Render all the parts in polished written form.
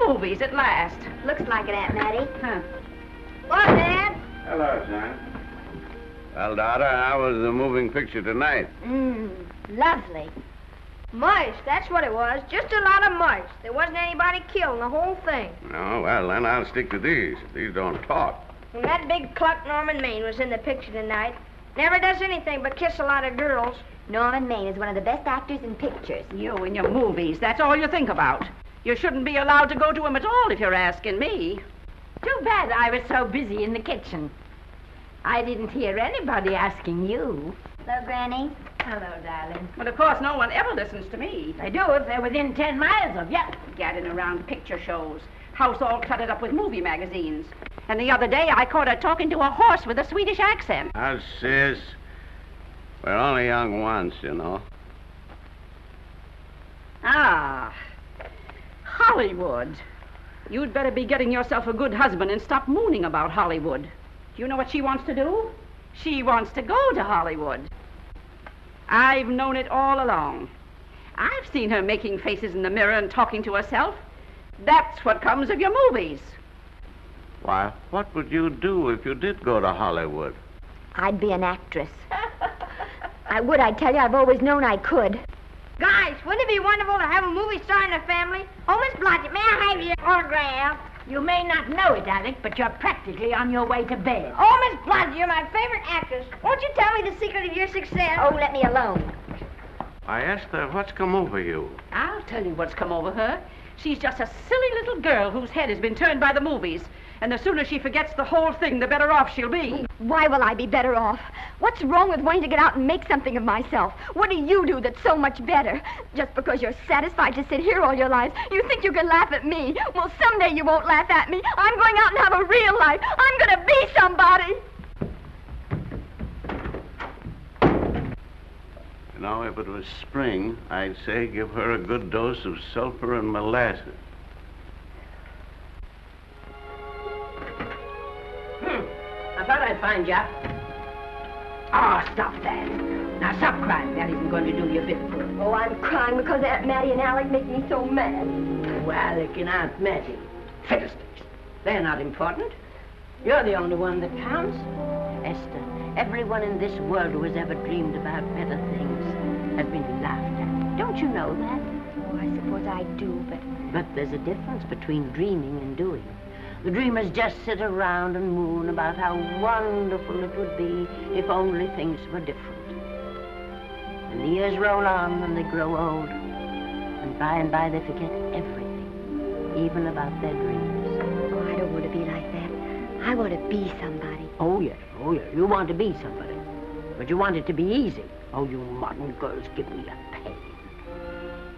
movies at last. Looks like it, Aunt Mattie. Huh. What, Dad? Hello, son. Well, daughter, how was the moving picture tonight? Lovely. Mice, that's what it was. Just a lot of mice. There wasn't anybody killed in the whole thing. Oh, well, then I'll stick to these. These don't talk. And that big cluck Norman Maine was in the picture tonight. Never does anything but kiss a lot of girls. Norman Maine is one of the best actors in pictures. You and your movies, that's all you think about. You shouldn't be allowed to go to them at all if you're asking me. Too bad I was so busy in the kitchen. I didn't hear anybody asking you. Hello, Granny. Hello, darling. Well, of course, no one ever listens to me. They do if they're within 10 miles of you. Gadding around picture shows. House all cluttered up with movie magazines. And the other day, I caught her talking to a horse with a Swedish accent. Now, sis, we're only young once, you know. Ah, Hollywood. You'd better be getting yourself a good husband and stop mooning about Hollywood. Do you know what she wants to do? She wants to go to Hollywood. I've known it all along. I've seen her making faces in the mirror and talking to herself. That's what comes of your movies. Why, what would you do if you did go to Hollywood? I'd be an actress. I would, I tell you. I've always known I could. Guys, wouldn't it be wonderful to have a movie star in the family? Oh, Miss Blodgett, may I have your autograph? You may not know it, Alec, but you're practically on your way to bed. Oh, Miss Blodgett, you're my favorite actress. Won't you tell me the secret of your success? Oh, let me alone. I asked her, what's come over you? I'll tell you what's come over her. She's just a silly little girl whose head has been turned by the movies. And the sooner she forgets the whole thing, the better off she'll be. Why will I be better off? What's wrong with wanting to get out and make something of myself? What do you do that's so much better? Just because you're satisfied to sit here all your life, you think you can laugh at me. Well, someday you won't laugh at me. I'm going out and have a real life. I'm going to be somebody. You know, if it was spring, I'd say give her a good dose of sulfur and molasses. I thought I'd find you. Oh, stop that. Now, stop crying. That isn't going to do you a bit of good. Oh, I'm crying because Aunt Mattie and Alec make me so mad. Oh, Alec and Aunt Mattie. Fiddlesticks. They're not important. You're the only one that counts. Esther, everyone in this world who has ever dreamed about better things has been laughed at. Don't you know that? Oh, I suppose I do, but... But there's a difference between dreaming and doing. The dreamers just sit around and moon about how wonderful it would be if only things were different. And the years roll on and they grow old. And by they forget everything, even about their dreams. Oh, I don't want to be like that. I want to be somebody. Oh, yes. You want to be somebody. But you want it to be easy. Oh, you modern girls give me a pain.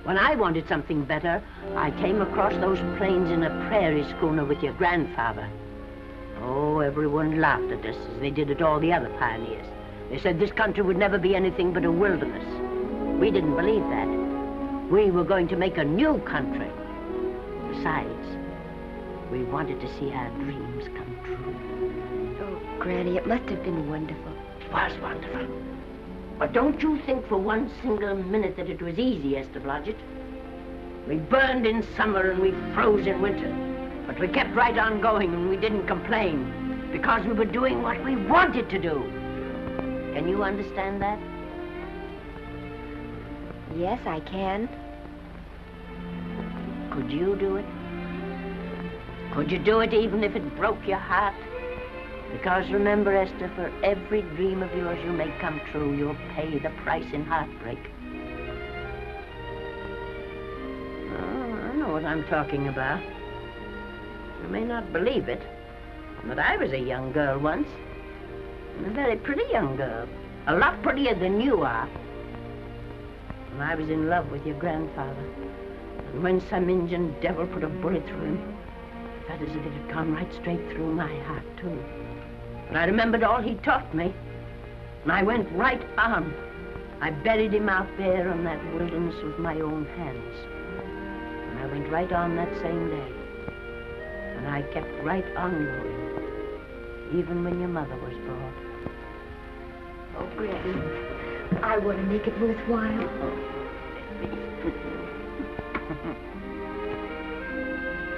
When I wanted something better, I came across those plains in a prairie schooner with your grandfather. Oh, everyone laughed at us as they did at all the other pioneers. They said this country would never be anything but a wilderness. We didn't believe that. We were going to make a new country. Besides, we wanted to see our dreams come true. Oh, Granny, it must have been wonderful. It was wonderful. But don't you think for one single minute that it was easy, Esther Blodgett. We burned in summer and we froze in winter. But we kept right on going and we didn't complain because we were doing what we wanted to do. Can you understand that? Yes, I can. Could you do it? Could you do it even if it broke your heart? Because remember, Esther, for every dream of yours you make come true, you'll pay the price in heartbreak. Oh, I know what I'm talking about. You may not believe it, but I was a young girl once. A very pretty young girl. A lot prettier than you are. And I was in love with your grandfather. And when some Indian devil put a bullet through him, it felt as if it had gone right straight through my heart, too. And I remembered all he taught me. And I went right on. I buried him out there in that wilderness with my own hands. And I went right on that same day. And I kept right on going, even when your mother was born. Oh, Granny, I want to make it worthwhile.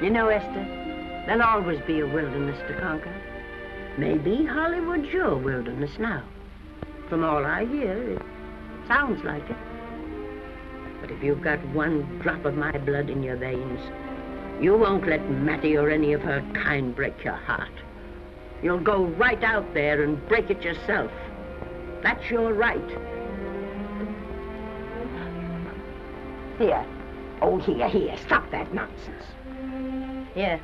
You know, Esther, there'll always be a wilderness to conquer. Maybe Hollywood's your wilderness now. From all I hear, it sounds like it. But if you've got one drop of my blood in your veins, you won't let Mattie or any of her kind break your heart. You'll go right out there and break it yourself. That's your right. Here. Oh, here. Stop that nonsense. Here.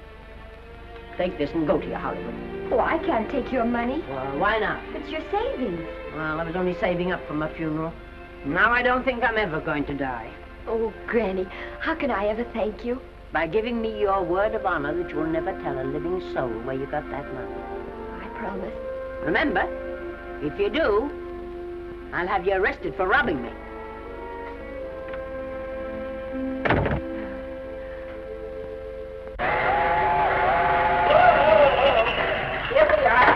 Take this and go to your Hollywood. Oh, I can't take your money. Well, why not? It's your savings. Well, I was only saving up for my funeral. Now I don't think I'm ever going to die. Oh, Granny, how can I ever thank you? By giving me your word of honor that you'll never tell a living soul where you got that money. I promise. Remember, if you do, I'll have you arrested for robbing me. Here we are.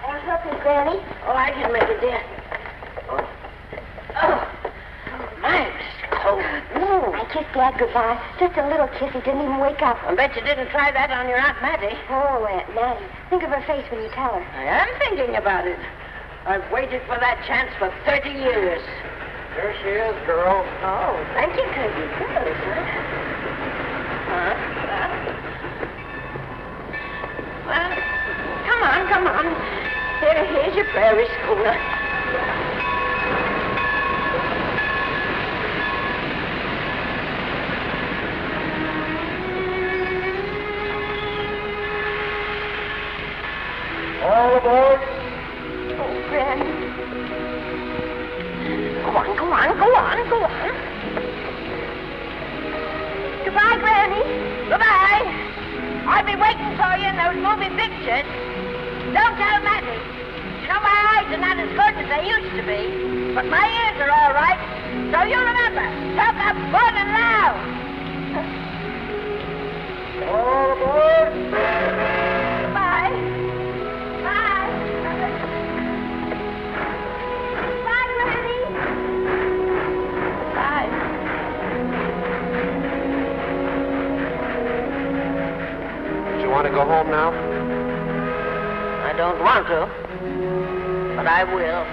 I'll help you, Granny. Oh, I can make it, dear. Oh, my, it's cold. I kissed Dad goodbye. Just a little kiss. He didn't even wake up. I bet you didn't try that on your Aunt Mattie. Oh, Aunt Mattie. Think of her face when you tell her. I am thinking about it. I've waited for that chance for 30 years. Here she is, girl. Oh, thank you, Cousin. Good, huh? Well, come on. Here's your prairie schooner. All aboard. Oh, Granny. Go on. Goodbye, Granny. Goodbye. I'll be waiting for you in those movie pictures. Don't tell Mattie. You know, my eyes are not as good as they used to be, but my ears are all right. So you remember, talk up good and loud. All aboard. Goodbye. Bye. Bye, Granny. Bye. Do you want to go home now? I don't want to, but I will.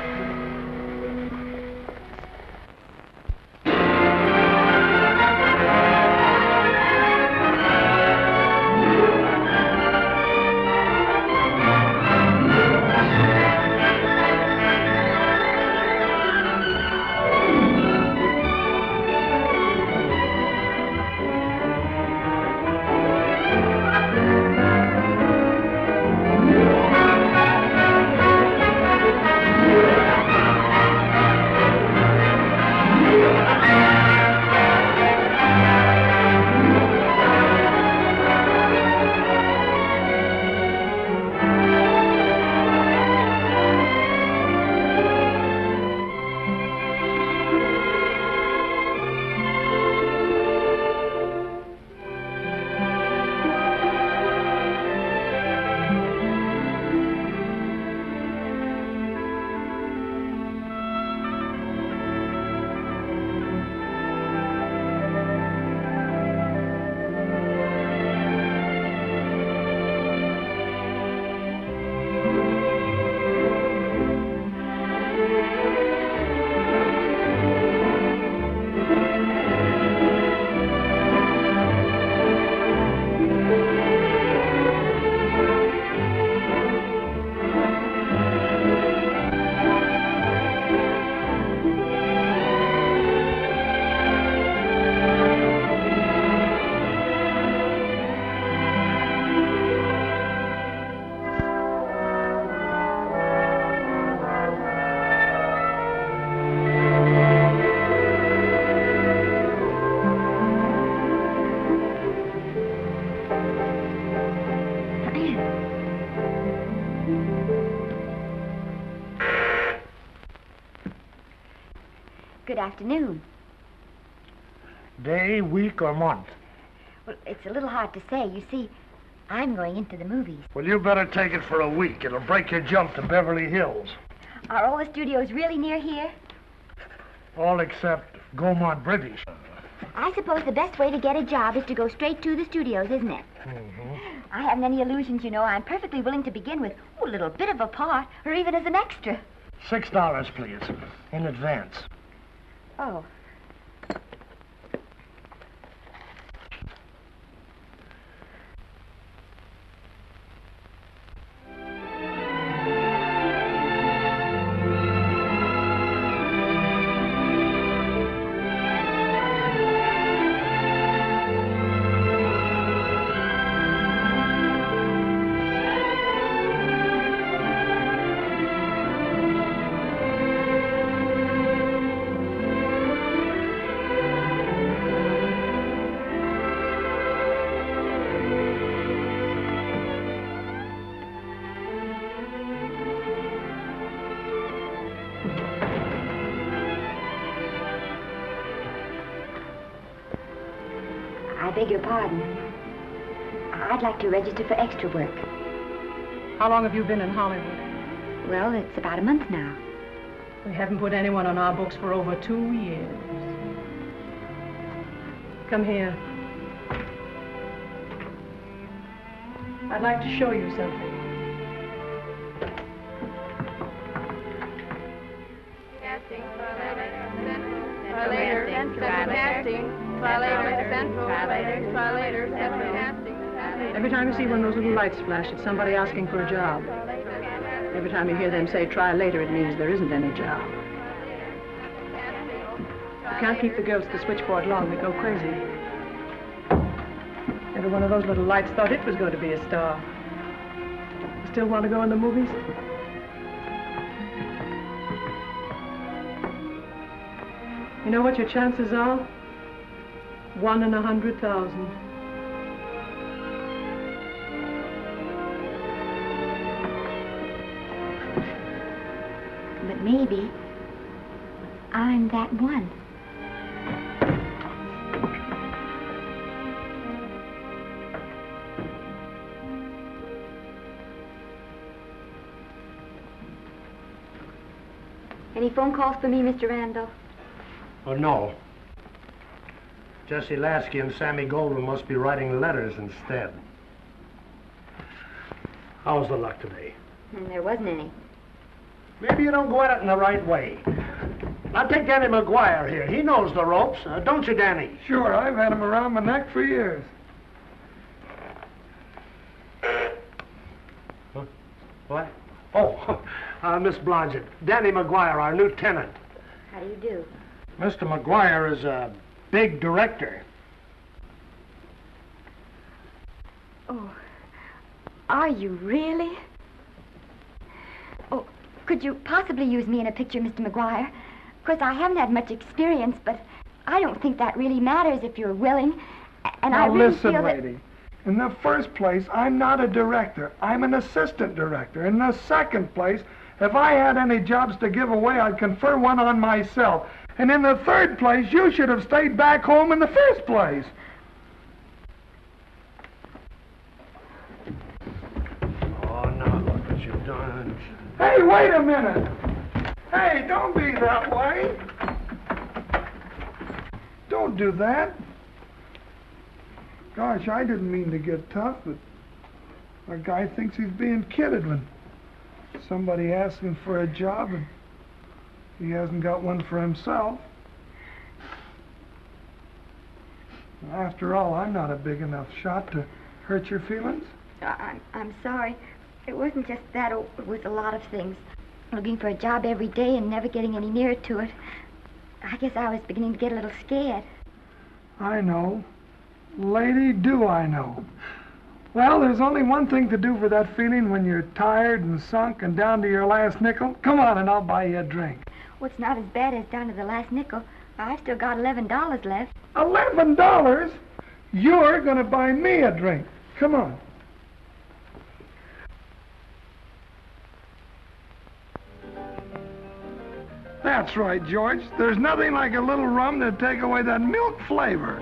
Good afternoon. Day, week, or month? Well, it's a little hard to say. You see, I'm going into the movies. Well, you better take it for a week. It'll break your jump to Beverly Hills. Are all the studios really near here? All except Gaumont British. I suppose the best way to get a job is to go straight to the studios, isn't it? Mm-hmm. I haven't any illusions, you know. I'm perfectly willing to begin with a little bit of a part, or even as an extra. $6, please, in advance. Oh. I beg your pardon. I'd like to register for extra work. How long have you been in Hollywood? Well, it's about a month now. We haven't put anyone on our books for over 2 years. Come here. I'd like to show you something. Casting, try later, central casting. Every time you see one of those little lights flash, it's somebody asking for a job. Every time you hear them say try later, it means there isn't any job. You can't keep the girls at the switchboard long, they go crazy. Every one of those little lights thought it was going to be a star. You still want to go in the movies? You know what your chances are? 1 in 100,000. But maybe I'm that one. Any phone calls for me, Mr. Randall? Oh, no. Jesse Lasky and Sammy Goldwyn must be writing letters instead. How's the luck today? There wasn't any. Maybe you don't go at it in the right way. Now take Danny McGuire here. He knows the ropes. Don't you, Danny? Sure, I've had him around my neck for years. Huh? What? Oh, Miss Blodgett. Danny McGuire, our new tenant. How do you do? Mr. McGuire is a big director. Oh, are you really? Oh, could you possibly use me in a picture, Mr. McGuire? Of course, I haven't had much experience, but I don't think that really matters if you're willing. And Now I really listen, feel that... lady. In the first place, I'm not a director. I'm an assistant director. In the second place, if I had any jobs to give away, I'd confer one on myself. And in the third place, you should have stayed back home in the first place. Oh, now look what you've done. Hey, wait a minute. Hey, don't be that way. Don't do that. Gosh, I didn't mean to get tough, but a guy thinks he's being kidded when somebody asks him for a job and he hasn't got one for himself. After all, I'm not a big enough shot to hurt your feelings. I'm sorry. It wasn't just that. It was a lot of things. Looking for a job every day and never getting any nearer to it. I guess I was beginning to get a little scared. I know. Lady, do I know. Well, there's only one thing to do for that feeling when you're tired and sunk and down to your last nickel. Come on and I'll buy you a drink. Well, it's not as bad as down to the last nickel. I've still got $11 left. $11? You're going to buy me a drink. Come on. That's right, George. There's nothing like a little rum to take away that milk flavor.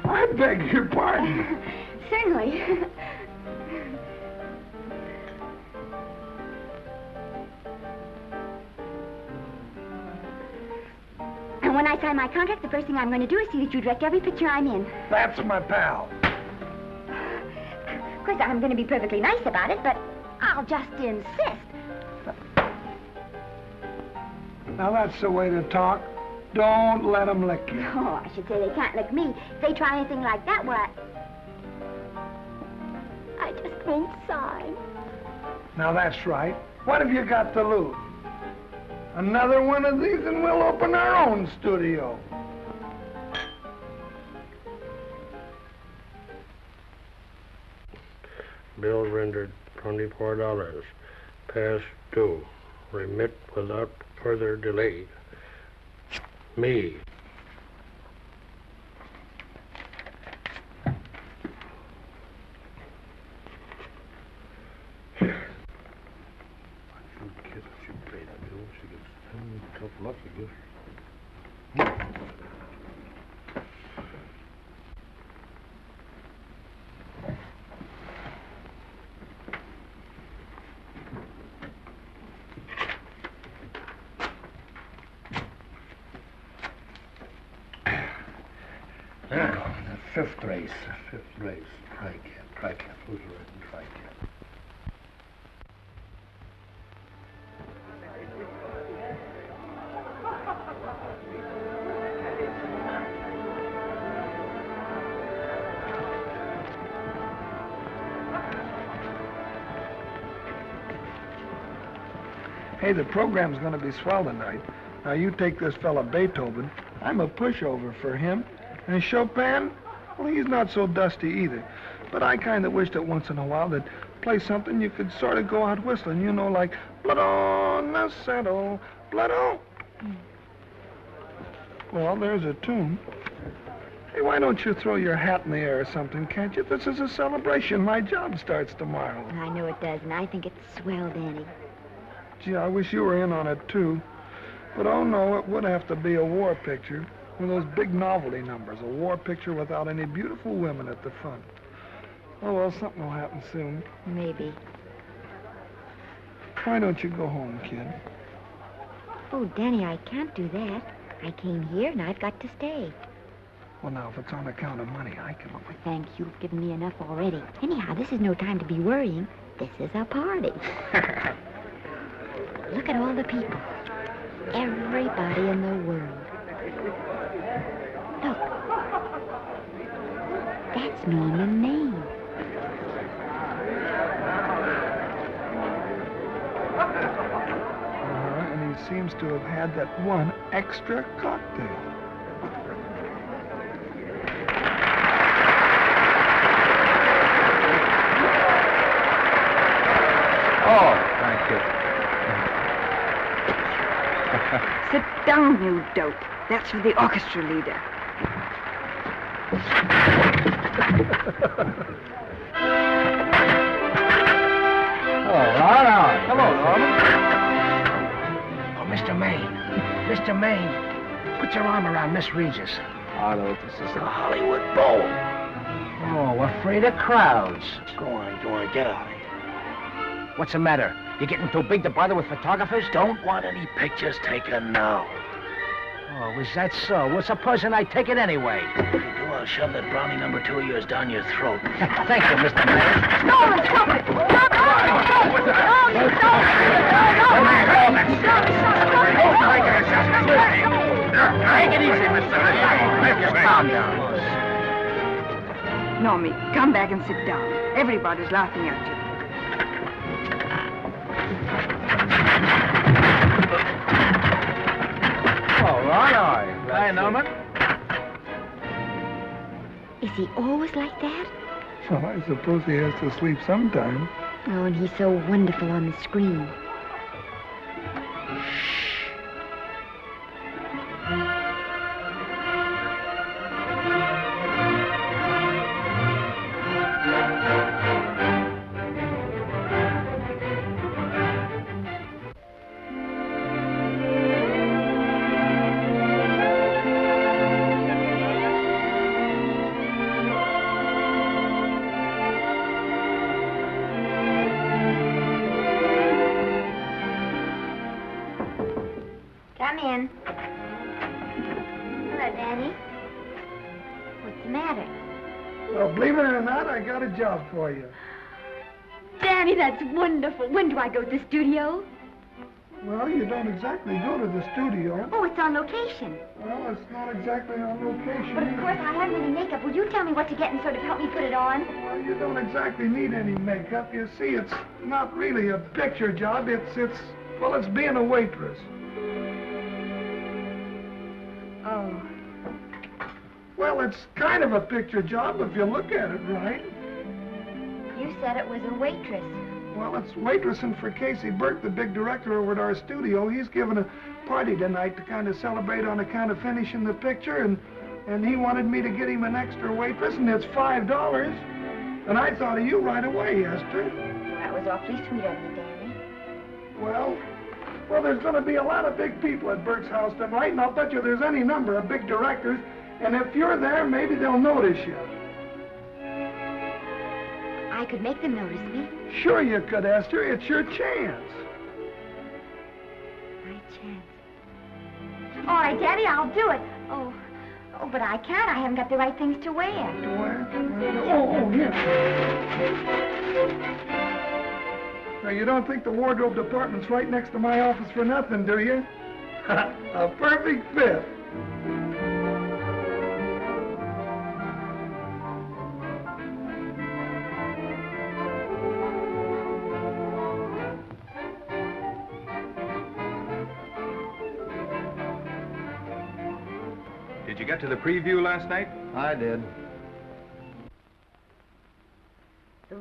I beg your pardon. Certainly. when I sign my contract, the first thing I'm going to do is see that you direct every picture I'm in. That's my pal. Of course, I'm going to be perfectly nice about it, but I'll just insist. Now, that's the way to talk. Don't let them lick you. Oh, I should say they can't lick me. If they try anything like that, well, I just won't sign. Now, that's right. What have you got to lose? Another one of these and we'll open our own studio. Bill rendered $24. Past due. Remit without further delay. Me. Tough luck, I guess. The fifth race. Fifth race. Tri-cap. Who's riding tri-cap? Hey, the program's going to be swell tonight. Now, you take this fella Beethoven. I'm a pushover for him. And Chopin, well, he's not so dusty either. But I kind of wish that once in a while they'd play something you could sort of go out whistling, you know, like Blood on the Saddle, Blood on. Well, there's a tune. Hey, why don't you throw your hat in the air or something, can't you? This is a celebration. My job starts tomorrow. I know it does, and I think it's swell, Danny. Gee, I wish you were in on it, too. But, oh, no, it would have to be a war picture. One of those big novelty numbers, a war picture without any beautiful women at the front. Oh, well, something will happen soon. Maybe. Why don't you go home, kid? Oh, Danny, I can't do that. I came here, and I've got to stay. Well, now, if it's on account of money, I can... Oh, thank you. You've given me enough already. Anyhow, this is no time to be worrying. This is a party. Look at all the people. Everybody in the world. Look. That's Norman Maine. And he seems to have had that one extra cocktail. Oh, thank you. Sit down, you dope. That's for the orchestra leader. Hello, Norman. Oh, Mr. Maine. Mr. Maine, put your arm around Miss Regis. Arnold, this is The Hollywood Bowl. Oh, afraid of crowds. Go on, get out of here. What's the matter? You getting too big to bother with photographers? Don't want any pictures taken now. Oh, is that so? Well, supposing I take it anyway. If you do, I'll shove that Brownie number 2 of yours down your throat. Thank you, Mr. Mayor. Norman, stop it! Stop it! Take it easy, Mr. Mayor. Just calm down. Normie, come back and sit down. Everybody's laughing at you. All right. Hi, Norman. Is he always like that? Well, I suppose he has to sleep sometime. Oh, and he's so wonderful on the screen. Come in. Danny, what's the matter? Well, believe it or not, I got a job for you. Danny, that's wonderful. When do I go to the studio? Well, you don't exactly go to the studio. Oh, it's on location. Well, it's not exactly on location. But of course, I haven't any makeup. Will you tell me what to get and sort of help me put it on? Well, you don't exactly need any makeup. You see, it's not really a picture job. Well, it's being a waitress. Oh. Well, it's kind of a picture job if you look at it right. You said it was a waitress. Well, it's waitressing for Casey Burke, the big director over at our studio. He's giving a party tonight to kind of celebrate on account of finishing the picture, and he wanted me to get him an extra waitress, and it's $5. And I thought of you right away, Esther. That was awfully sweet of you, Danny. Well, there's going to be a lot of big people at Burke's house tonight, and I'll bet you there's any number of big directors, and if you're there, maybe they'll notice you. I could make them notice me. Sure you could, Esther. It's your chance. My chance. All right, Daddy, I'll do it. Oh, but I can't. I haven't got the right things to wear. To wear? Oh, here. Now, you don't think the wardrobe department's right next to my office for nothing, do you? A perfect fit. Did you get to the preview last night? I did.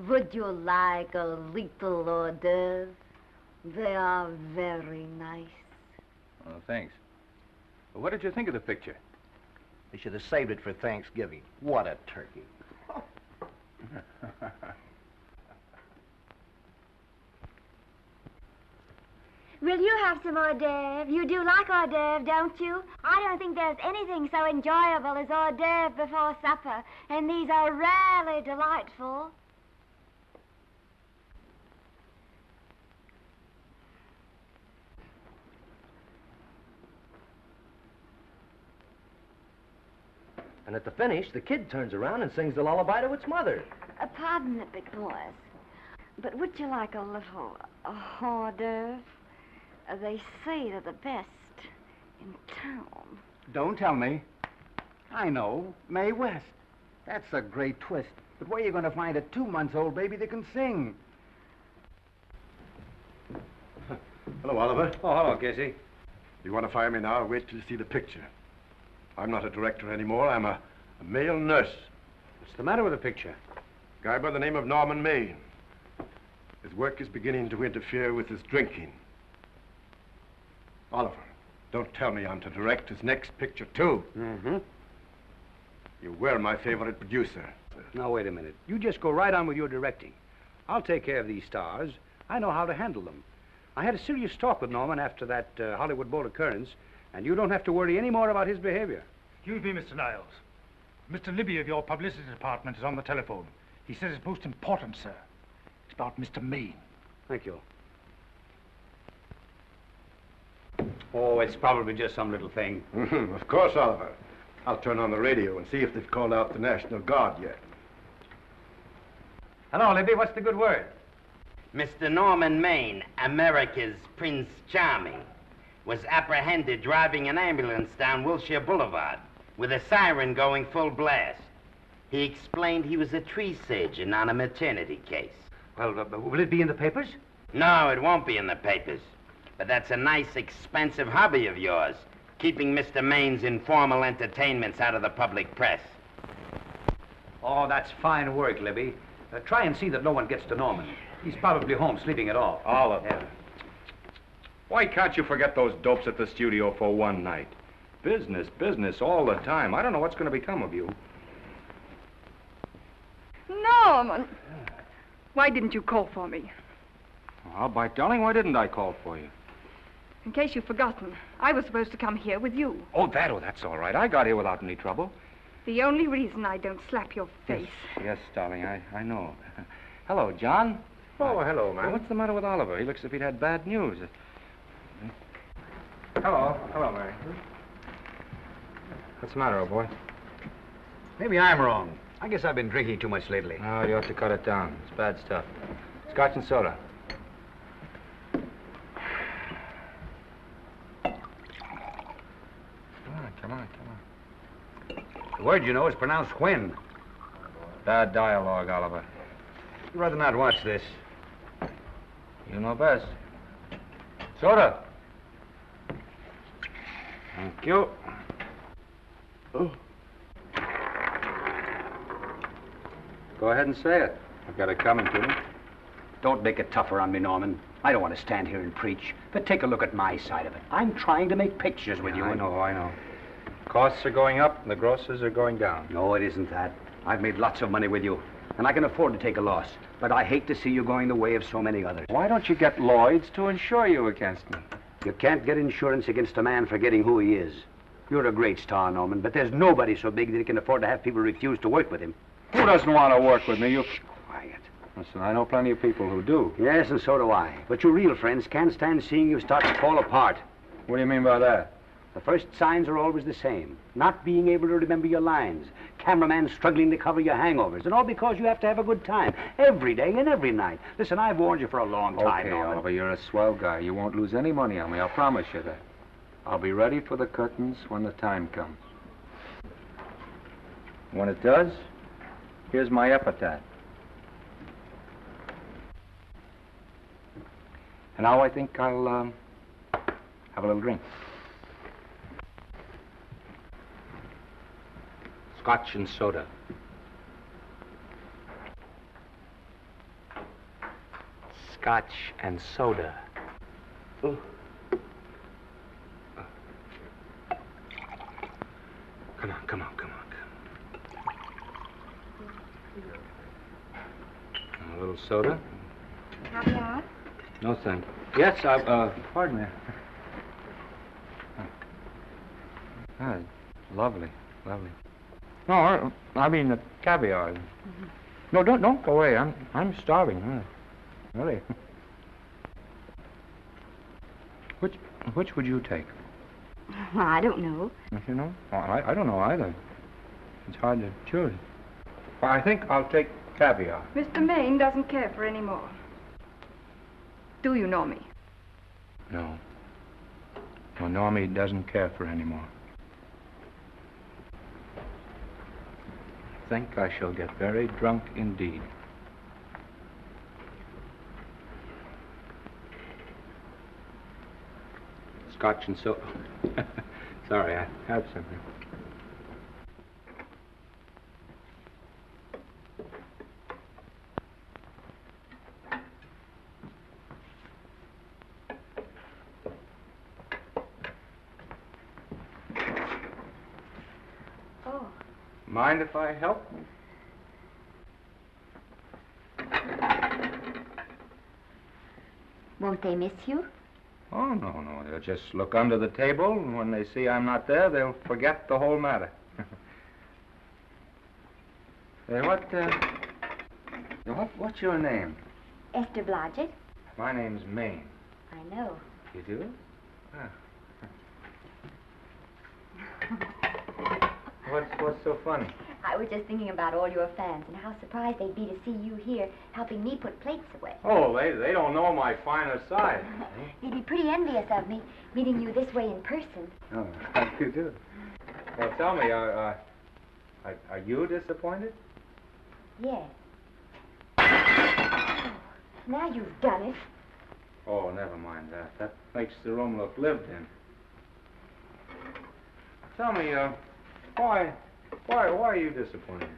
Would you like a little hors d'oeuvre? They are very nice. Oh, thanks. Well, what did you think of the picture? They should have saved it for Thanksgiving. What a turkey. Will you have some hors d'oeuvre? You do like hors d'oeuvre, don't you? I don't think there's anything so enjoyable as hors d'oeuvre before supper, and these are rarely delightful. And at the finish, the kid turns around and sings the lullaby to its mother. Pardon the big boys, but would you like a little hors d'oeuvre? They say they're the best in town. Don't tell me. I know. Mae West. That's a great twist. But where are you going to find a 2-month-old baby that can sing? Hello, Oliver. Oh, hello, Casey. You want to fire me now or wait till you see the picture? I'm not a director anymore. I'm a male nurse. What's the matter with the picture? Guy by the name of Norman Maine. His work is beginning to interfere with his drinking. Oliver, don't tell me I'm to direct his next picture, too. Mm-hmm. You were my favorite producer. Now, wait a minute. You just go right on with your directing. I'll take care of these stars. I know how to handle them. I had a serious talk with Norman after that Hollywood Bowl occurrence, and you don't have to worry any more about his behavior. Excuse me, Mr. Niles. Mr. Libby of your publicity department is on the telephone. He says it's most important, sir. It's about Mr. Maine. Thank you. Oh, it's probably just some little thing. Of course, Oliver. I'll turn on the radio and see if they've called out the National Guard yet. Hello, Libby. What's the good word? Mr. Norman Maine, America's Prince Charming, was apprehended driving an ambulance down Wilshire Boulevard with a siren going full blast. He explained he was a tree surgeon on a maternity case. Well, will it be in the papers? No, it won't be in the papers. But that's a nice, expensive hobby of yours, keeping Mr. Maine's informal entertainments out of the public press. Oh, that's fine work, Libby. Try and see that no one gets to Norman. He's probably home sleeping it off. Oliver. Yeah. Why can't you forget those dopes at the studio for one night? Business, business all the time. I don't know what's going to become of you. Norman! Why didn't you call for me? Oh, by darling, why didn't I call for you? In case you've forgotten, I was supposed to come here with you. Oh, that's all right. I got here without any trouble. The only reason I don't slap your face. Yes, darling, I know. Hello, John. Oh, hello, man. What's the matter with Oliver? He looks as if he'd had bad news. Hello, Mary. What's the matter, old boy? Maybe I'm wrong. I guess I've been drinking too much lately. Oh, you ought to cut it down. It's bad stuff. Scotch and soda. Come on. The word, you know, is pronounced when. Bad dialogue, Oliver. I'd rather not watch this. You know best. Soda. Thank you. Oh. Go ahead and say it. I've got it coming to me. Don't make it tougher on me, Norman. I don't want to stand here and preach, but take a look at my side of it. I'm trying to make pictures with you. I know. Costs are going up and the grosses are going down. No, it isn't that. I've made lots of money with you, and I can afford to take a loss. But I hate to see you going the way of so many others. Why don't you get Lloyd's to insure you against me? You can't get insurance against a man forgetting who he is. You're a great star, Norman, but there's nobody so big that he can afford to have people refuse to work with him. Who doesn't want to work with me? You... Quiet. Listen, I know plenty of people who do. Yes, and so do I. But your real friends can't stand seeing you start to fall apart. What do you mean by that? The first signs are always the same. Not being able to remember your lines. Cameraman struggling to cover your hangovers. And all because you have to have a good time. Every day and every night. Listen, I've warned you for a long time, Okay, Norman. Oliver, you're a swell guy. You won't lose any money on me. I'll promise you that. I'll be ready for the curtains when the time comes. When it does, here's my epitaph. And now I think I'll have a little drink. Scotch and soda. Scotch and soda. Oh. Come on. A little soda? Caviar? No, thank you. Yes, pardon me. Ah, lovely. No, I mean the caviar. Mm-hmm. No, don't go away. I'm starving. Really. Which would you take? Well, I don't know. Don't you know? Oh, I don't know either. It's hard to choose. Well, I think I'll take caviar. Mr. Maine doesn't care for any more. Do you know me? No. No, Normie doesn't care for any more. I think I shall get very drunk indeed. Scotch and soda. Sorry, I have something. Oh. Mind if I help? Won't they miss you? Oh, no. They'll just look under the table, and when they see I'm not there, they'll forget the whole matter. Hey, what's your name? Esther Blodgett. My name's Maine. I know. You do? Ah. What's so funny? I was just thinking about all your fans and how surprised they'd be to see you here helping me put plates away. Oh, they don't know my finer side. They'd be pretty envious of me, meeting you this way in person. Oh, how do you do? Well, tell me, are you disappointed? Yes. Oh, now you've done it. Oh, never mind that. That makes the room look lived in. Tell me, why are you disappointed?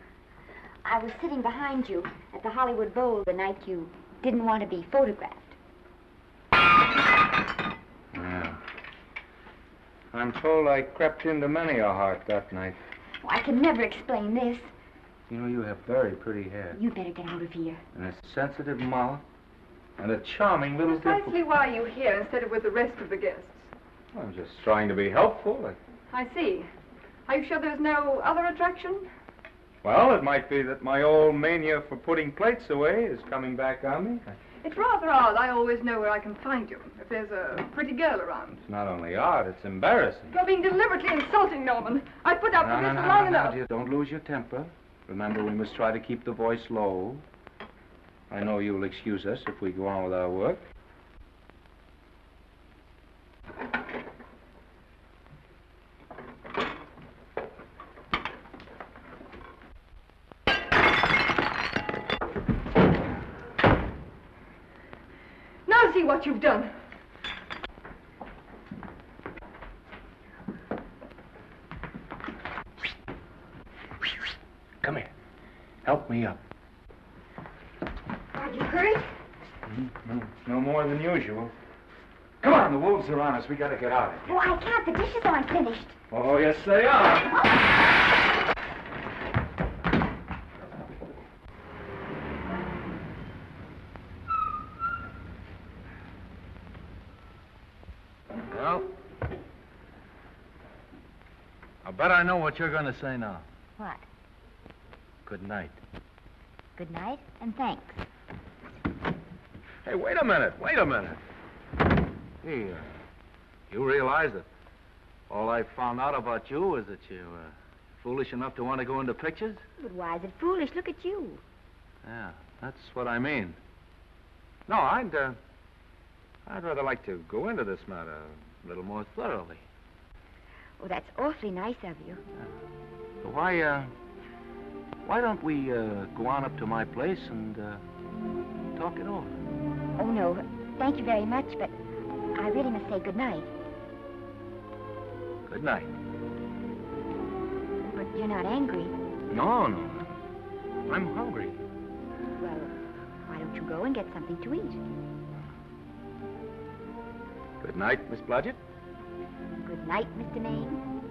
I was sitting behind you at the Hollywood Bowl the night you didn't want to be photographed. Yeah. I'm told I crept into many a heart that night. Oh, I can never explain this. You know, you have very pretty hair. You better get out of here. And a sensitive mouth. And a charming little Precisely why are you here instead of with the rest of the guests? I'm just trying to be helpful. I see. Are you sure there's no other attraction? Well, it might be that my old mania for putting plates away is coming back on me. It's rather odd. I always know where I can find you if there's a pretty girl around. It's not only odd, it's embarrassing. You're being deliberately insulting, Norman. I put up with this long enough. Dear, don't lose your temper. Remember, we must try to keep the voice low. I know you'll excuse us if we go on with our work. Now see what you've done. Come here. Help me up. Are you hurt? No more than usual. Come on, the wolves are on us. We gotta get out of here. Oh, I can't. The dishes aren't finished. Oh, yes, they are. Well, I bet I know what you're going to say now. What? Good night. Good night, and thanks. Hey, wait a minute. Hey, you realize that all I found out about you is that you're foolish enough to want to go into pictures? But why is it foolish? Look at you. Yeah, that's what I mean. No, I'd rather like to go into this matter a little more thoroughly. Oh, that's awfully nice of you. So why don't we go on up to my place and talk it over? Oh, no. Thank you very much, but I really must say good night. Good night. But you're not angry. No. I'm hungry. Well, why don't you go and get something to eat? Good night, Miss Blodgett. Good night, Mr. Maine.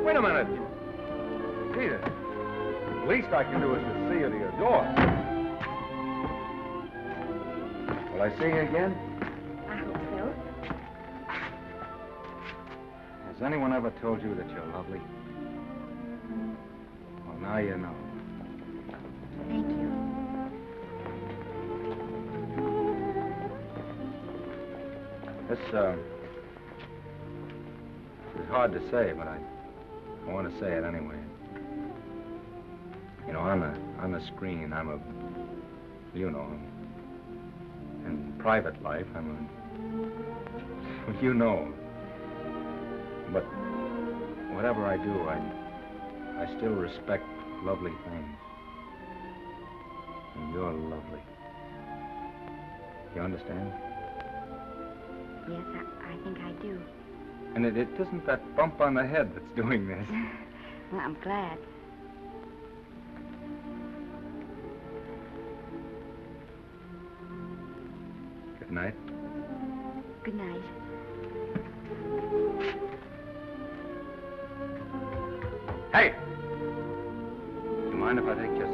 Wait a minute. Peter, the least I can do is to see you to your door. Will I see you again? I hope so. Has anyone ever told you that you're lovely? Well, now you know. Thank you. This is hard to say, but I want to say it anyway. You know, on the screen, I'm a, you know, in private life, I'm a, you know. But whatever I do, I still respect lovely things. And you're lovely. You understand? Yes, I think I do. And it isn't that bump on the head that's doing this. Well, I'm glad. Good night. Good night. Hey! You mind if I take just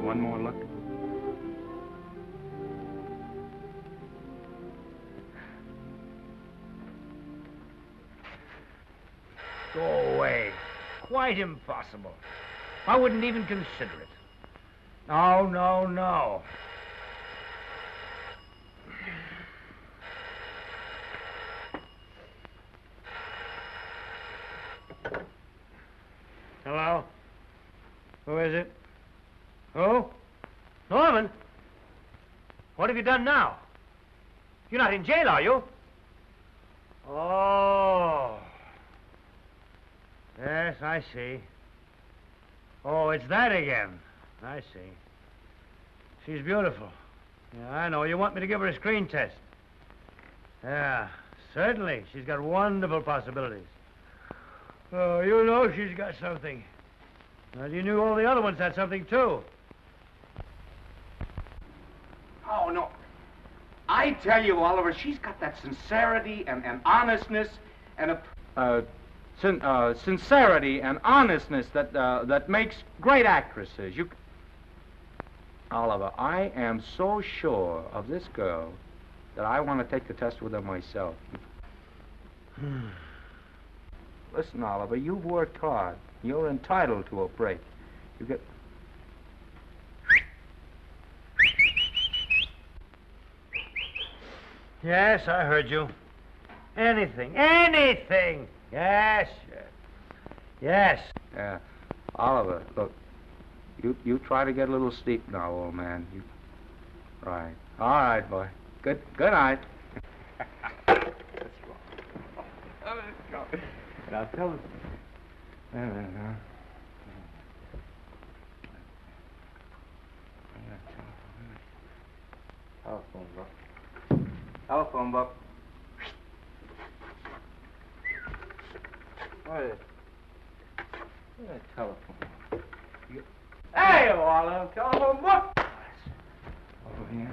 one more look? Go away. Quite impossible. I wouldn't even consider it. No. Hello? Who is it? Who? Norman? What have you done now? You're not in jail, are you? Oh. Yes, I see. Oh, it's that again. I see. She's beautiful. Yeah, I know. You want me to give her a screen test? Yeah, certainly. She's got wonderful possibilities. Oh, you know she's got something. Well, you knew all the other ones had something, too. Oh, no. I tell you, Oliver, she's got that sincerity and honestness and a... sincerity and honestness that makes great actresses. Oliver, I am so sure of this girl that I want to take the test with her myself. Listen, Oliver, you've worked hard. You're entitled to a break. You get... Yes, I heard you. Anything. Anything! Yes, sir. Yes. Oliver, look, you try to get a little sleep now, old man. Right. All right, boy. Good night. Now tell us. Telephone book. Telephone book. What is it? Telephone. Hey, Olive, telephone book. Over here.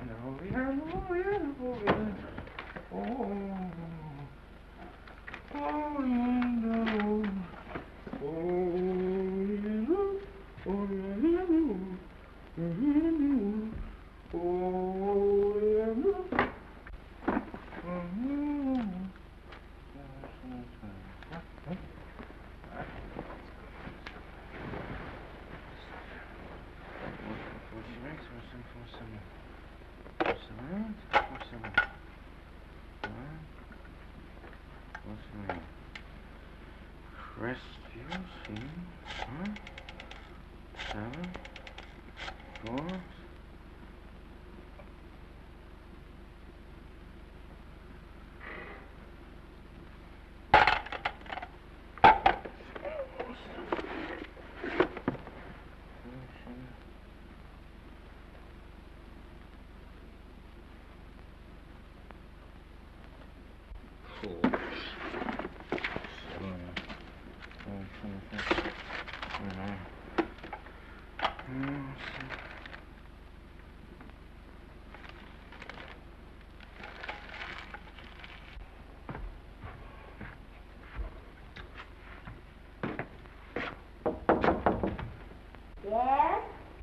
Yes?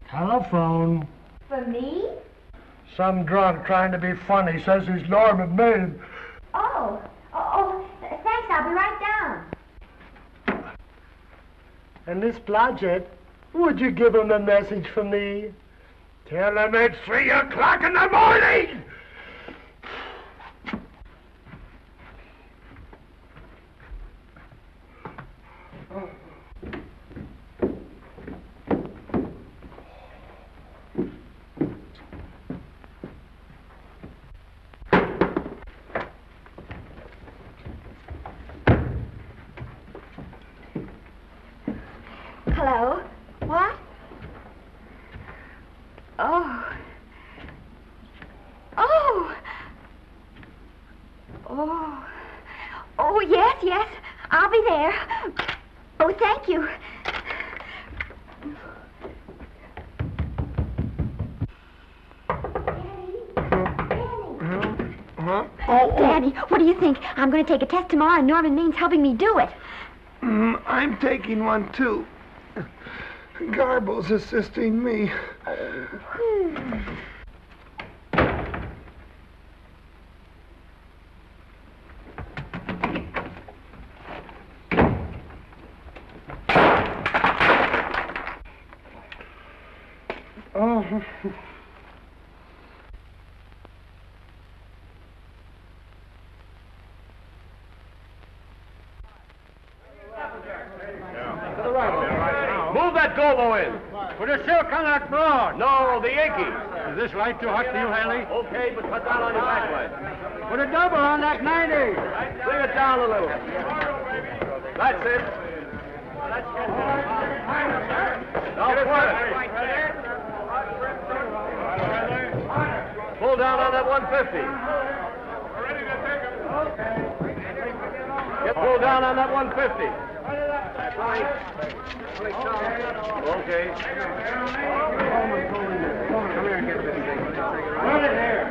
Telephone. For me? Some drunk trying to be funny says he's Norman Maine. Oh, thanks. I'll be right down. And Miss Blodgett, would you give him a message for me? Tell him it's 3 o'clock in the morning! Hello? What? Oh. Oh. Oh. Oh, yes. I'll be there. Oh, thank you. Daddy, what do you think? I'm going to take a test tomorrow, and Norman Main's helping me do it. I'm taking one, too. Garble's assisting me. Oh. Move that Golo in. Put a silk on that broad. No, the Yankee. Is this light too hot for you, Haley? Okay, but cut down on your backlight. Put a double on that 90. Bring it down a little. That's it. Now put it. Pull down on that 150. Get pulled down on that 150. Okay. Come here and get this thing. Run it here.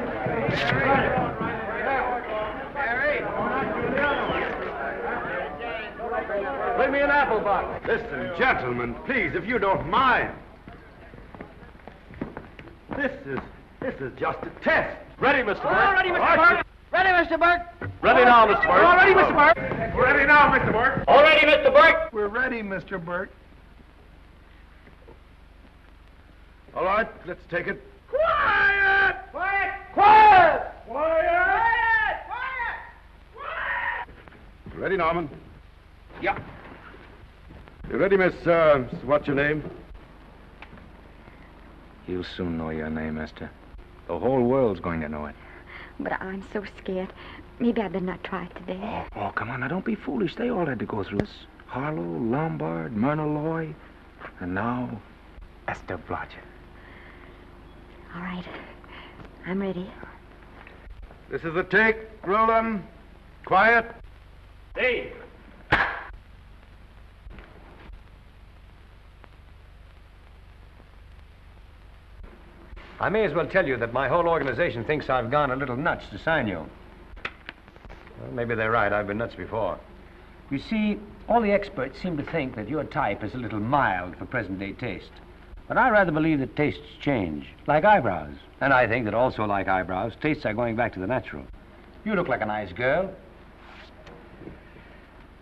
Bring me an apple box. Listen, gentlemen, please, if you don't mind. This is just a test. Ready, Mr. Burke? All ready, Mr. Burke. Ready, Mr. Burke? Ready now, Mr. Burke. All ready, Mr. Burke? Ready now, Mr. Burke. All ready, Mr. Burke? We're ready, Mr. Burke. All right, let's take it. Quiet! Quiet! Quiet! Quiet! Ready, Norman? Yeah. You ready, Miss, what's your name? You'll soon know your name, Esther. The whole world's going to know it. But I'm so scared. Maybe I better not try it today. Oh, come on, now don't be foolish. They all had to go through this. Harlow, Lombard, Myrna Loy, and now Esther Blodgett. All right. I'm ready. This is the take. Roll 'em. Quiet. Hey! I may as well tell you that my whole organization thinks I've gone a little nuts to sign you. Well, maybe they're right. I've been nuts before. You see, all the experts seem to think that your type is a little mild for present-day taste. But I rather believe that tastes change, like eyebrows. And I think that also like eyebrows, tastes are going back to the natural. You look like a nice girl.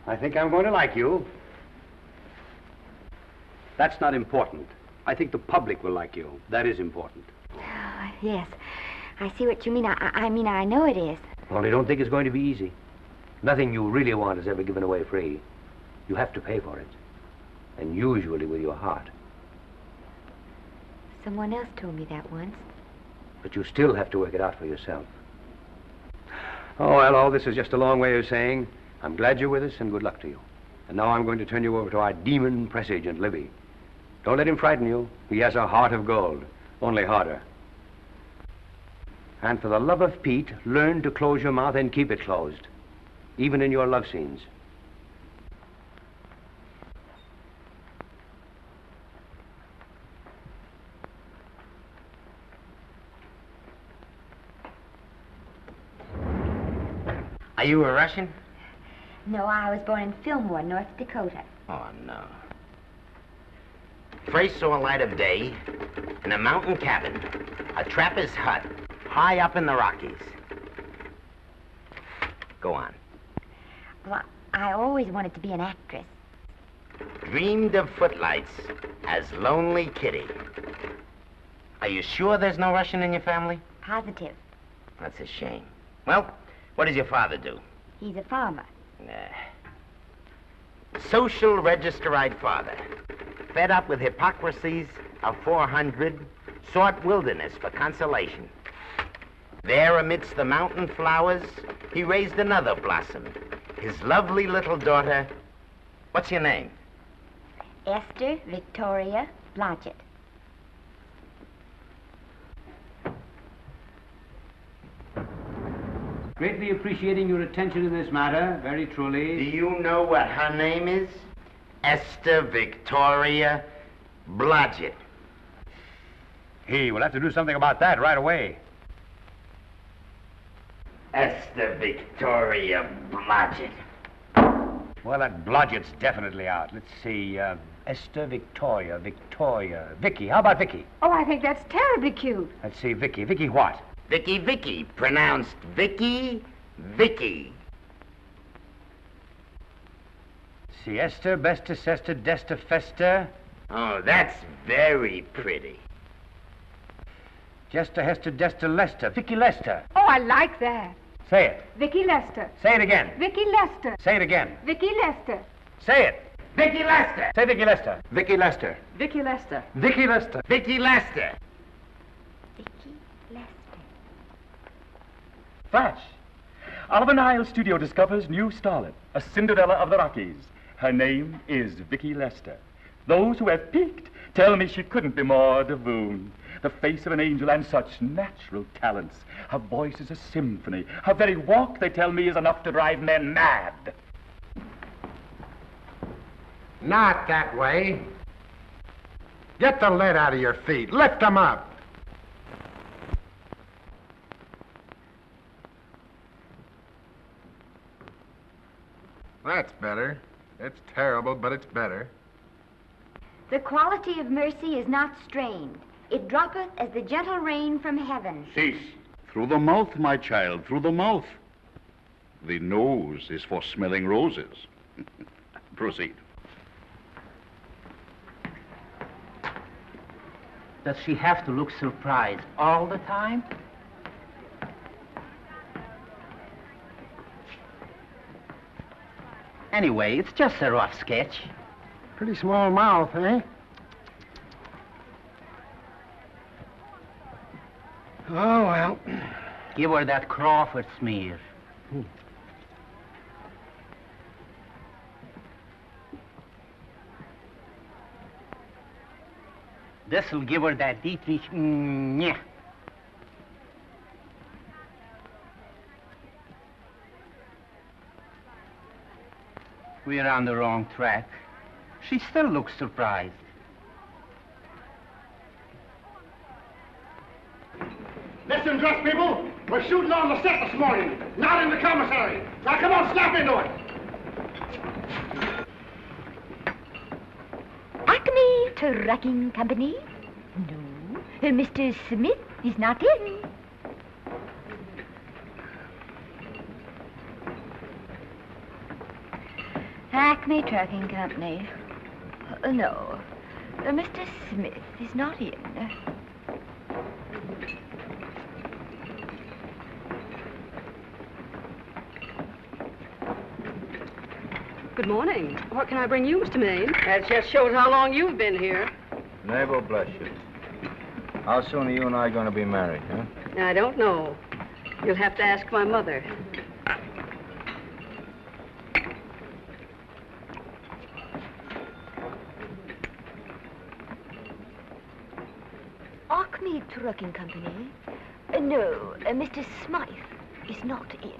I think I'm going to like you. That's not important. I think the public will like you. That is important. Oh, yes. I see what you mean. I mean, I know it is. Only don't think it's going to be easy. Nothing you really want is ever given away free. You have to pay for it. And usually with your heart. Someone else told me that once. But you still have to work it out for yourself. Oh, well, all this is just a long way of saying, I'm glad you're with us and good luck to you. And now I'm going to turn you over to our demon press agent, Libby. Don't let him frighten you. He has a heart of gold, only harder. And for the love of Pete, learn to close your mouth and keep it closed, even in your love scenes. Are you a Russian? No, I was born in Fillmore, North Dakota. Oh, no. First saw light of day in a mountain cabin, a trapper's hut, high up in the Rockies. Go on. Well, I always wanted to be an actress. Dreamed of footlights as Lonely Kitty. Are you sure there's no Russian in your family? Positive. That's a shame. Well, what does your father do? He's a farmer. Social registerite father. Fed up with hypocrisies of 400, sought wilderness for consolation. There amidst the mountain flowers, he raised another blossom, his lovely little daughter. What's your name? Esther Victoria Blodgett. Greatly appreciating your attention in this matter, very truly. Do you know what her name is? Esther Victoria Blodgett. Hey, we'll have to do something about that right away. Esther Victoria Blodgett. Well, that Blodgett's definitely out. Let's see, Esther Victoria, Vicky. How about Vicky? Oh, I think that's terribly cute. Let's see, Vicky. Vicky what? Vicky, pronounced Vicky. See, Esther, Besta, Sesta, Desta, Festa. Oh, that's very pretty. Jester, Hester, Desta, Lester. Vicky Lester. Oh, I like that. Say it. Vicky Lester. Say it again. Vicky Lester. Say it again. Vicky Lester. Say it. Vicky Lester. Say Vicky Lester. Vicky Lester. Vicky Lester. Vicky Lester. Vicky Lester. Flash. Oliver Nile Studio discovers new starlet, a Cinderella of the Rockies. Her name is Vicky Lester. Those who have peeked tell me she couldn't be more divoon. The face of an angel and such natural talents. Her voice is a symphony. Her very walk, they tell me, is enough to drive men mad. Not that way. Get the lead out of your feet. Lift them up. That's better. It's terrible, but it's better. The quality of mercy is not strained. It droppeth as the gentle rain from heaven. Cease. Through the mouth, my child, through the mouth. The nose is for smelling roses. Proceed. Does she have to look surprised all the time? Anyway, it's just a rough sketch. Pretty small mouth, eh? Oh, well. Give her that Crawford smear. This'll give her that Dietrich. Yeah. We're on the wrong track. She still looks surprised. Listen, dress people. We're shooting on the set this morning, not in the commissary. Now, come on, snap into it. Acme Trucking Company? No, Mr. Smith is not in. Acme Trucking Company. No, Mr. Smith is not in. Good morning. What can I bring you, Mr. Maine? That just shows how long you've been here. Mabel, bless you. How soon are you and I going to be married, huh? I don't know. You'll have to ask my mother. Acme Trucking Company? No, Mr. Smythe is not in.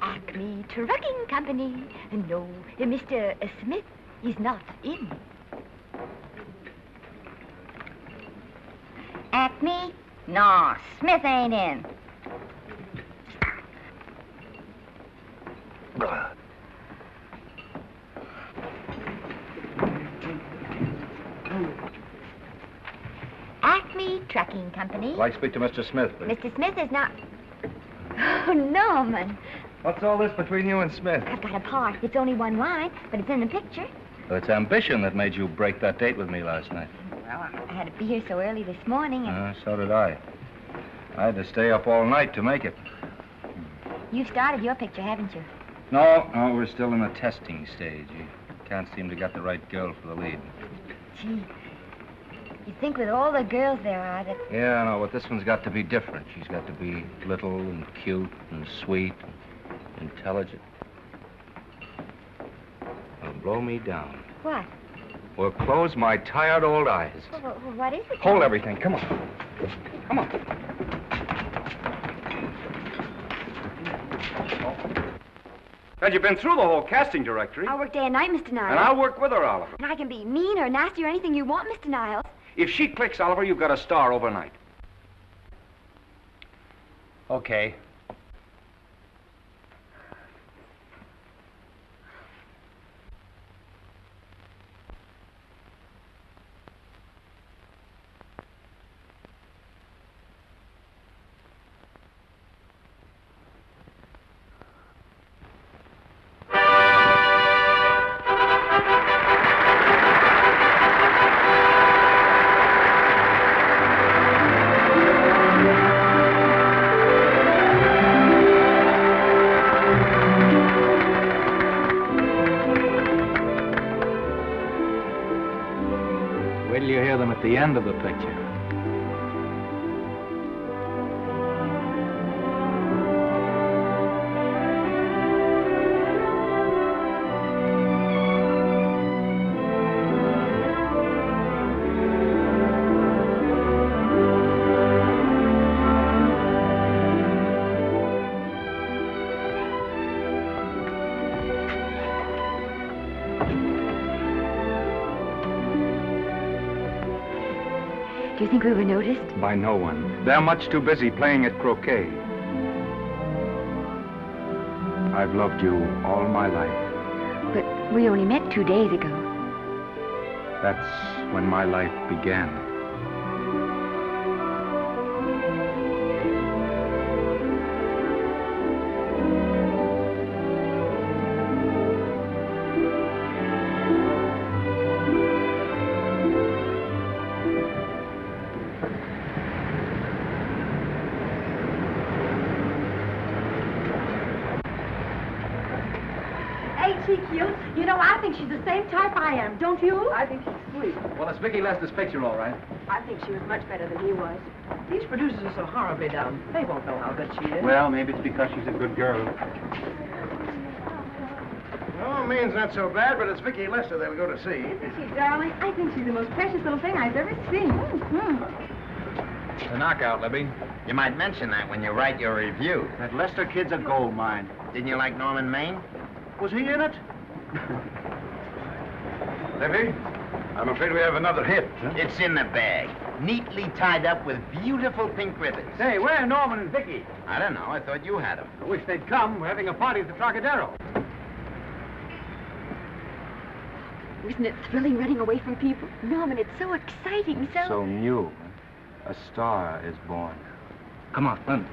Acme Trucking Company? No, Mr. Smith is not in. Acme? No, Smith ain't in. Acme Trucking Company? I'd like to speak to Mr. Smith, please. Mr. Smith is not... Oh, Norman. What's all this between you and Smith? I've got a part. It's only one line, but it's in the picture. Well, it's ambition that made you break that date with me last night. Well, I had to be here so early this morning, and So did I. I had to stay up all night to make it. you've started your picture, haven't you? No, we're still in the testing stage. You can't seem to get the right girl for the lead. Gee, you'd think with all the girls there are that... Yeah, I know, but this one's got to be different. She's got to be little and cute and sweet and intelligent. It'll blow me down. What? Well, close my tired old eyes. What is it? Hold everything. Come on. Come on. Had you been through the whole casting directory? I'll work day and night, Mr. Niles. And I'll work with her, Oliver. And I can be mean or nasty or anything you want, Mr. Niles. If she clicks, Oliver, you've got a star overnight. Okay. Wait till you hear them at the end of the picture. Do you think we were noticed? By no one. They're much too busy playing at croquet. I've loved you all my life. But we only met 2 days ago. That's when my life began. she cute? You know, I think she's the same type I am, don't you? I think she's sweet. Well, it's Vicki Lester's picture, all right. I think she was much better than he was. These producers are so horribly dumb. They won't know how good she is. Well, maybe it's because she's a good girl. Oh, Maine's not so bad, but it's Vicki Lester they'll go to see. Isn't she, darling? I think she's the most precious little thing I've ever seen. The knockout, Libby. You might mention that when you write your review. That Lester kid's a gold mine. Didn't you like Norman Maine? Was he in it? Libby, I'm afraid we have another hit. Huh? It's in the bag, neatly tied up with beautiful pink ribbons. Hey, where are Norman and Vicki? I don't know. I thought you had them. I wish they'd come. We're having a party at the Trocadero. Isn't it thrilling running away from people? Norman, it's so exciting, So new. A star is born. Come on, run.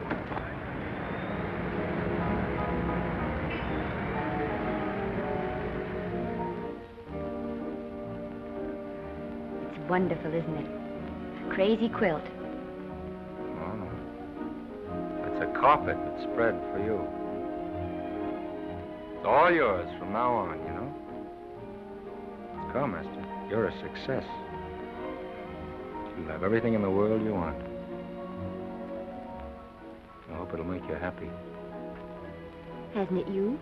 It's wonderful, isn't it? A crazy quilt. Oh, no. It's a carpet that's spread for you. It's all yours from now on, you know? Come, Esther. You're a success. You'll have everything in the world you want. I hope it'll make you happy. Hasn't it you?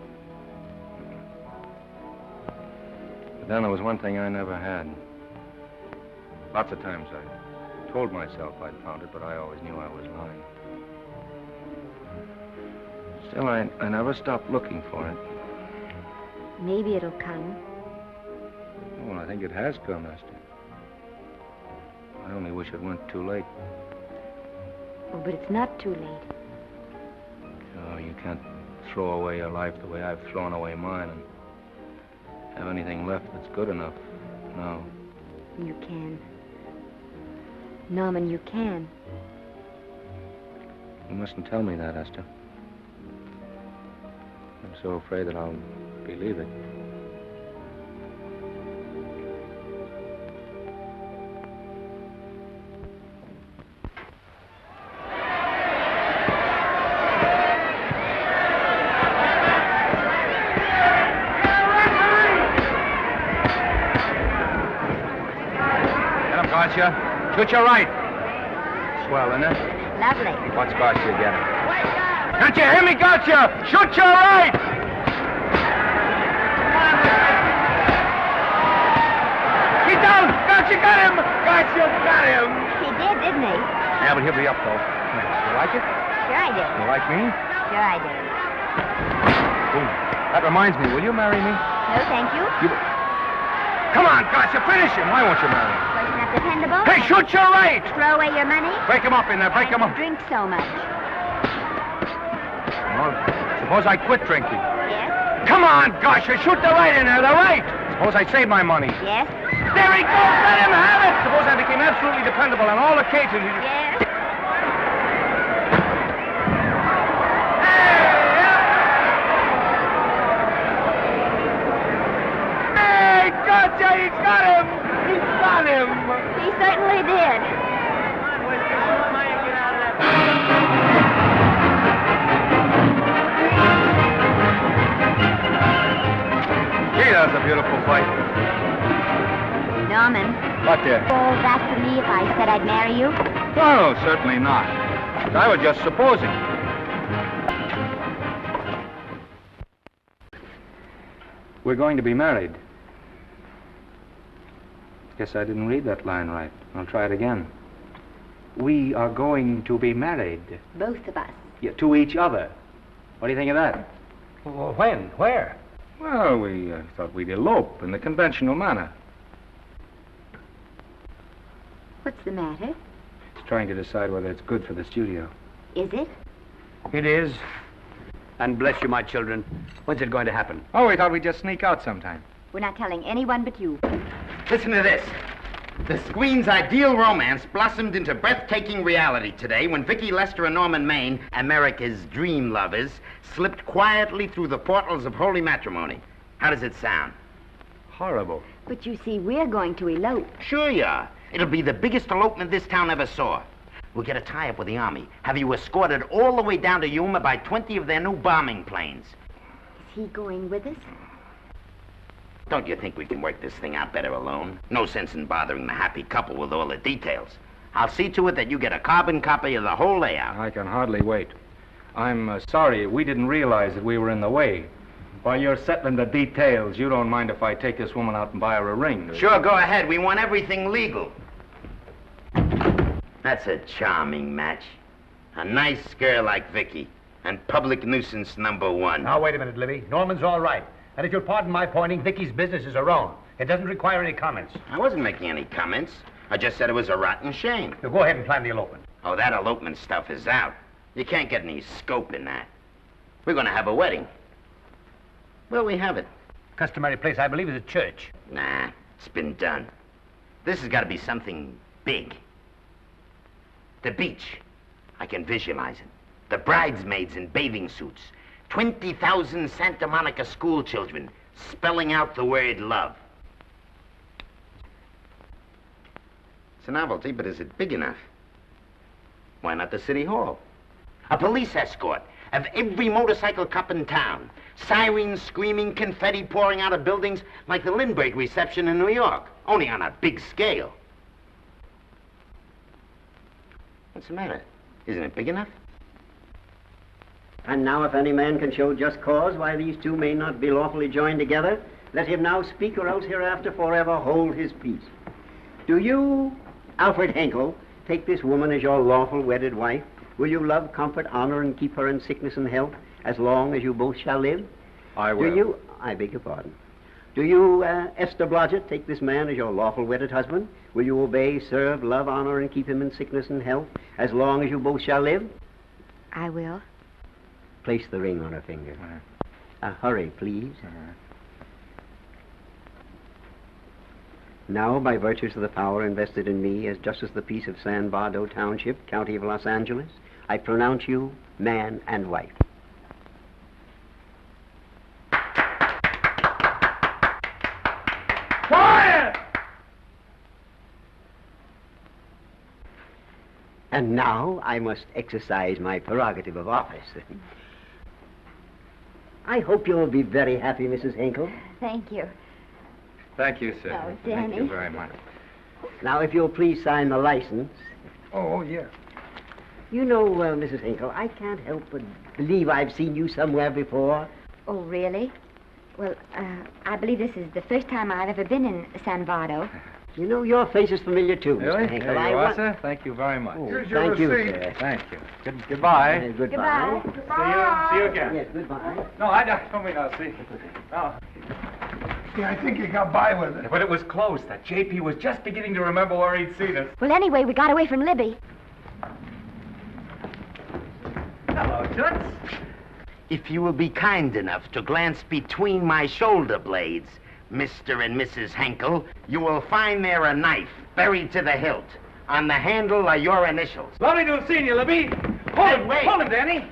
But then there was one thing I never had. Lots of times I told myself I'd found it, but I always knew I was lying. Still, I never stopped looking for it. Maybe it'll come. Well, I think it has come, Esther. I only wish it weren't too late. Oh, but it's not too late. Oh, you can't throw away your life the way I've thrown away mine and have anything left that's good enough. No. You can. Norman, you can. You mustn't tell me that, Esther. I'm so afraid that I'll believe it. Garcia. Shoot your right. Swell, isn't it? Lovely. What's Garcia getting? Can't you hear me, Garcia? Shoot your right! He's down! Garcia got him! Garcia got him! He did, didn't he? Yeah, but he'll be up, though. You like it? Sure I did. You like me? Sure I did. Ooh, that reminds me. Will you marry me? No, thank you. Come on, Garcia, finish him. Why won't you marry him? Wasn't that dependable? Hey, shoot your right! Throw away your money? Break him up in there. Break him up. Drink so much. Well, suppose I quit drinking. Yes? Come on, Garcia, shoot the right in there, the right. Suppose I save my money. Yes? There he goes. Let him have it. Suppose I became absolutely dependable on all occasions. Yes? Garcia, he's got him! He's got him! He certainly did. Gee, that was a beautiful fight. Norman. What, dear? Oh, that for me if I said I'd marry you? No, certainly not. I was just supposing. We're going to be married. Guess I didn't read that line right. I'll try it again. We are going to be married. Both of us. Yeah, to each other. What do you think of that? Well, when? Where? Well, we thought we'd elope in the conventional manner. What's the matter? It's trying to decide whether it's good for the studio. Is it? It is. And bless you, my children. When's it going to happen? Oh, we thought we'd just sneak out sometime. We're not telling anyone but you. Listen to this. The screen's ideal romance blossomed into breathtaking reality today when Vicki Lester and Norman Maine, America's dream lovers, slipped quietly through the portals of holy matrimony. How does it sound? Horrible. But you see, we're going to elope. Sure you are. It'll be the biggest elopement this town ever saw. We'll get a tie-up with the Army, have you escorted all the way down to Yuma by 20 of their new bombing planes. Is he going with us? Don't you think we can work this thing out better alone? No sense in bothering the happy couple with all the details. I'll see to it that you get a carbon copy of the whole layout. I can hardly wait. I'm sorry, we didn't realize that we were in the way. While you're settling the details, you don't mind if I take this woman out and buy her a ring, do you? Sure, go ahead. We want everything legal. That's a charming match. A nice girl like Vicky, and public nuisance #1. Now, wait a minute, Libby. Norman's all right. And if you'll pardon my pointing, Vicky's business is her own. It doesn't require any comments. I wasn't making any comments. I just said it was a rotten shame. Now, go ahead and plan the elopement. Oh, that elopement stuff is out. You can't get any scope in that. We're going to have a wedding. Where'll we have it? Customary place, I believe, is a church. Nah, it's been done. This has got to be something big. The beach. I can visualize it. The bridesmaids in bathing suits. 20,000 Santa Monica school children spelling out the word love. It's a novelty, but is it big enough? Why not the city hall? A police escort of every motorcycle cop in town. Sirens screaming, confetti pouring out of buildings like the Lindbergh reception in New York, only on a big scale. What's the matter? Isn't it big enough? And now if any man can show just cause why these two may not be lawfully joined together, let him now speak, or else hereafter forever hold his peace. Do you, Alfred Henkel, take this woman as your lawful wedded wife? Will you love, comfort, honor, and keep her in sickness and health as long as you both shall live? I will. Do you, I beg your pardon. Do you, Esther Blodgett, take this man as your lawful wedded husband? Will you obey, serve, love, honor, and keep him in sickness and health as long as you both shall live? I will. Place the ring on her finger. Hurry, please. Now, by virtues of the power invested in me as Justice of the Peace of San Bardo Township, County of Los Angeles, I pronounce you man and wife. Quiet! And now I must exercise my prerogative of office. I hope you'll be very happy, Mrs. Henkel. Thank you. Thank you, sir. Oh, Thank you Danny. very much. Now, if you'll please sign the license. Oh, yeah. You know, Mrs. Henkel, I can't help but believe I've seen you somewhere before. Oh, really? Well, I believe this is the first time I've ever been in San Bardo. You know, your face is familiar, too, Really? Mr. Henkel. There I you are, want- sir. Thank you very much. Oh, Here's your thank you, receipt. sir. Thank you. Goodbye. Goodbye. See you again. Yes, goodbye. No, I don't mean I'll see. No. Yeah, I think you got by with it. But it was close. That JP was just beginning to remember where he'd seen us. Well, anyway, we got away from Libby. Hello, Toots. If you will be kind enough to glance between my shoulder blades, Mr. and Mrs. Henkel, you will find there a knife buried to the hilt. On the handle are your initials. Lovely to have seen you, Libby. Hey, wait. Hold him, Danny.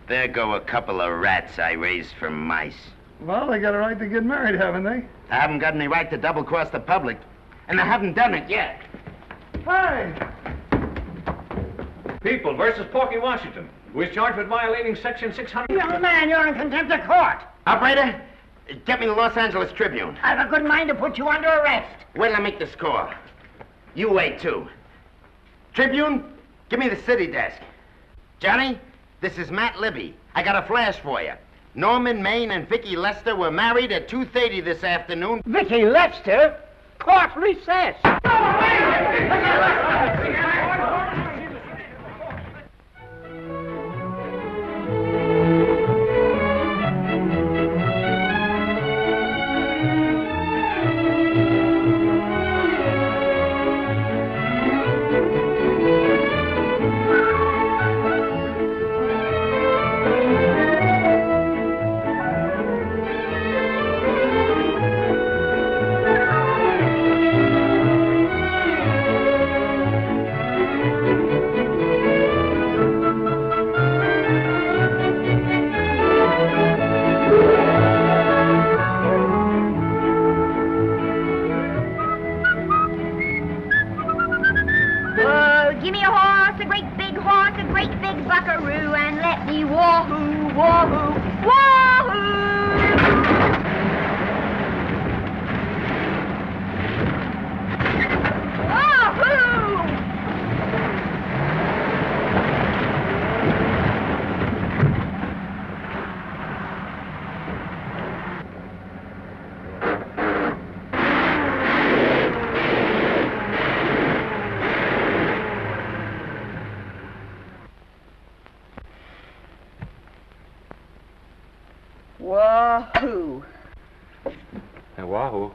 There go a couple of rats I raised from mice. Well, they got a right to get married, haven't they? I haven't got any right to double-cross the public, and I haven't done it yet. Hey! People versus Porky Washington, who is charged with violating Section 600. Young man, you're in contempt of court. Operator, get me the Los Angeles Tribune. I've a good mind to put you under arrest. Wait till I make the score. You wait, too. Tribune, give me the city desk. Johnny, this is Matt Libby. I got a flash for you. Norman Maine and Vicky Lester were married at 2:30 this afternoon. Vicky Lester? Court recess. Wahoo. Hey, Wahoo.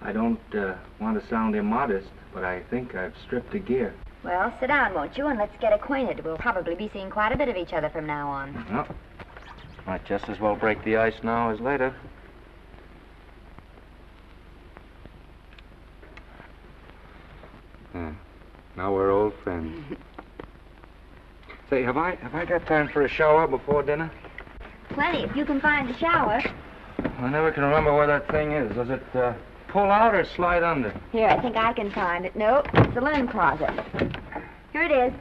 I don't want to sound immodest, but I think I've stripped a gear. Well, sit down, won't you, and let's get acquainted. We'll probably be seeing quite a bit of each other from now on. Well, might just as well break the ice now as later. Now we're old friends. Say, have I got time for a shower before dinner? Plenty, if you can find a shower. I never can remember where that thing is. Does it pull out or slide under? Here, I think I can find it. No, it's the linen closet. Here it is.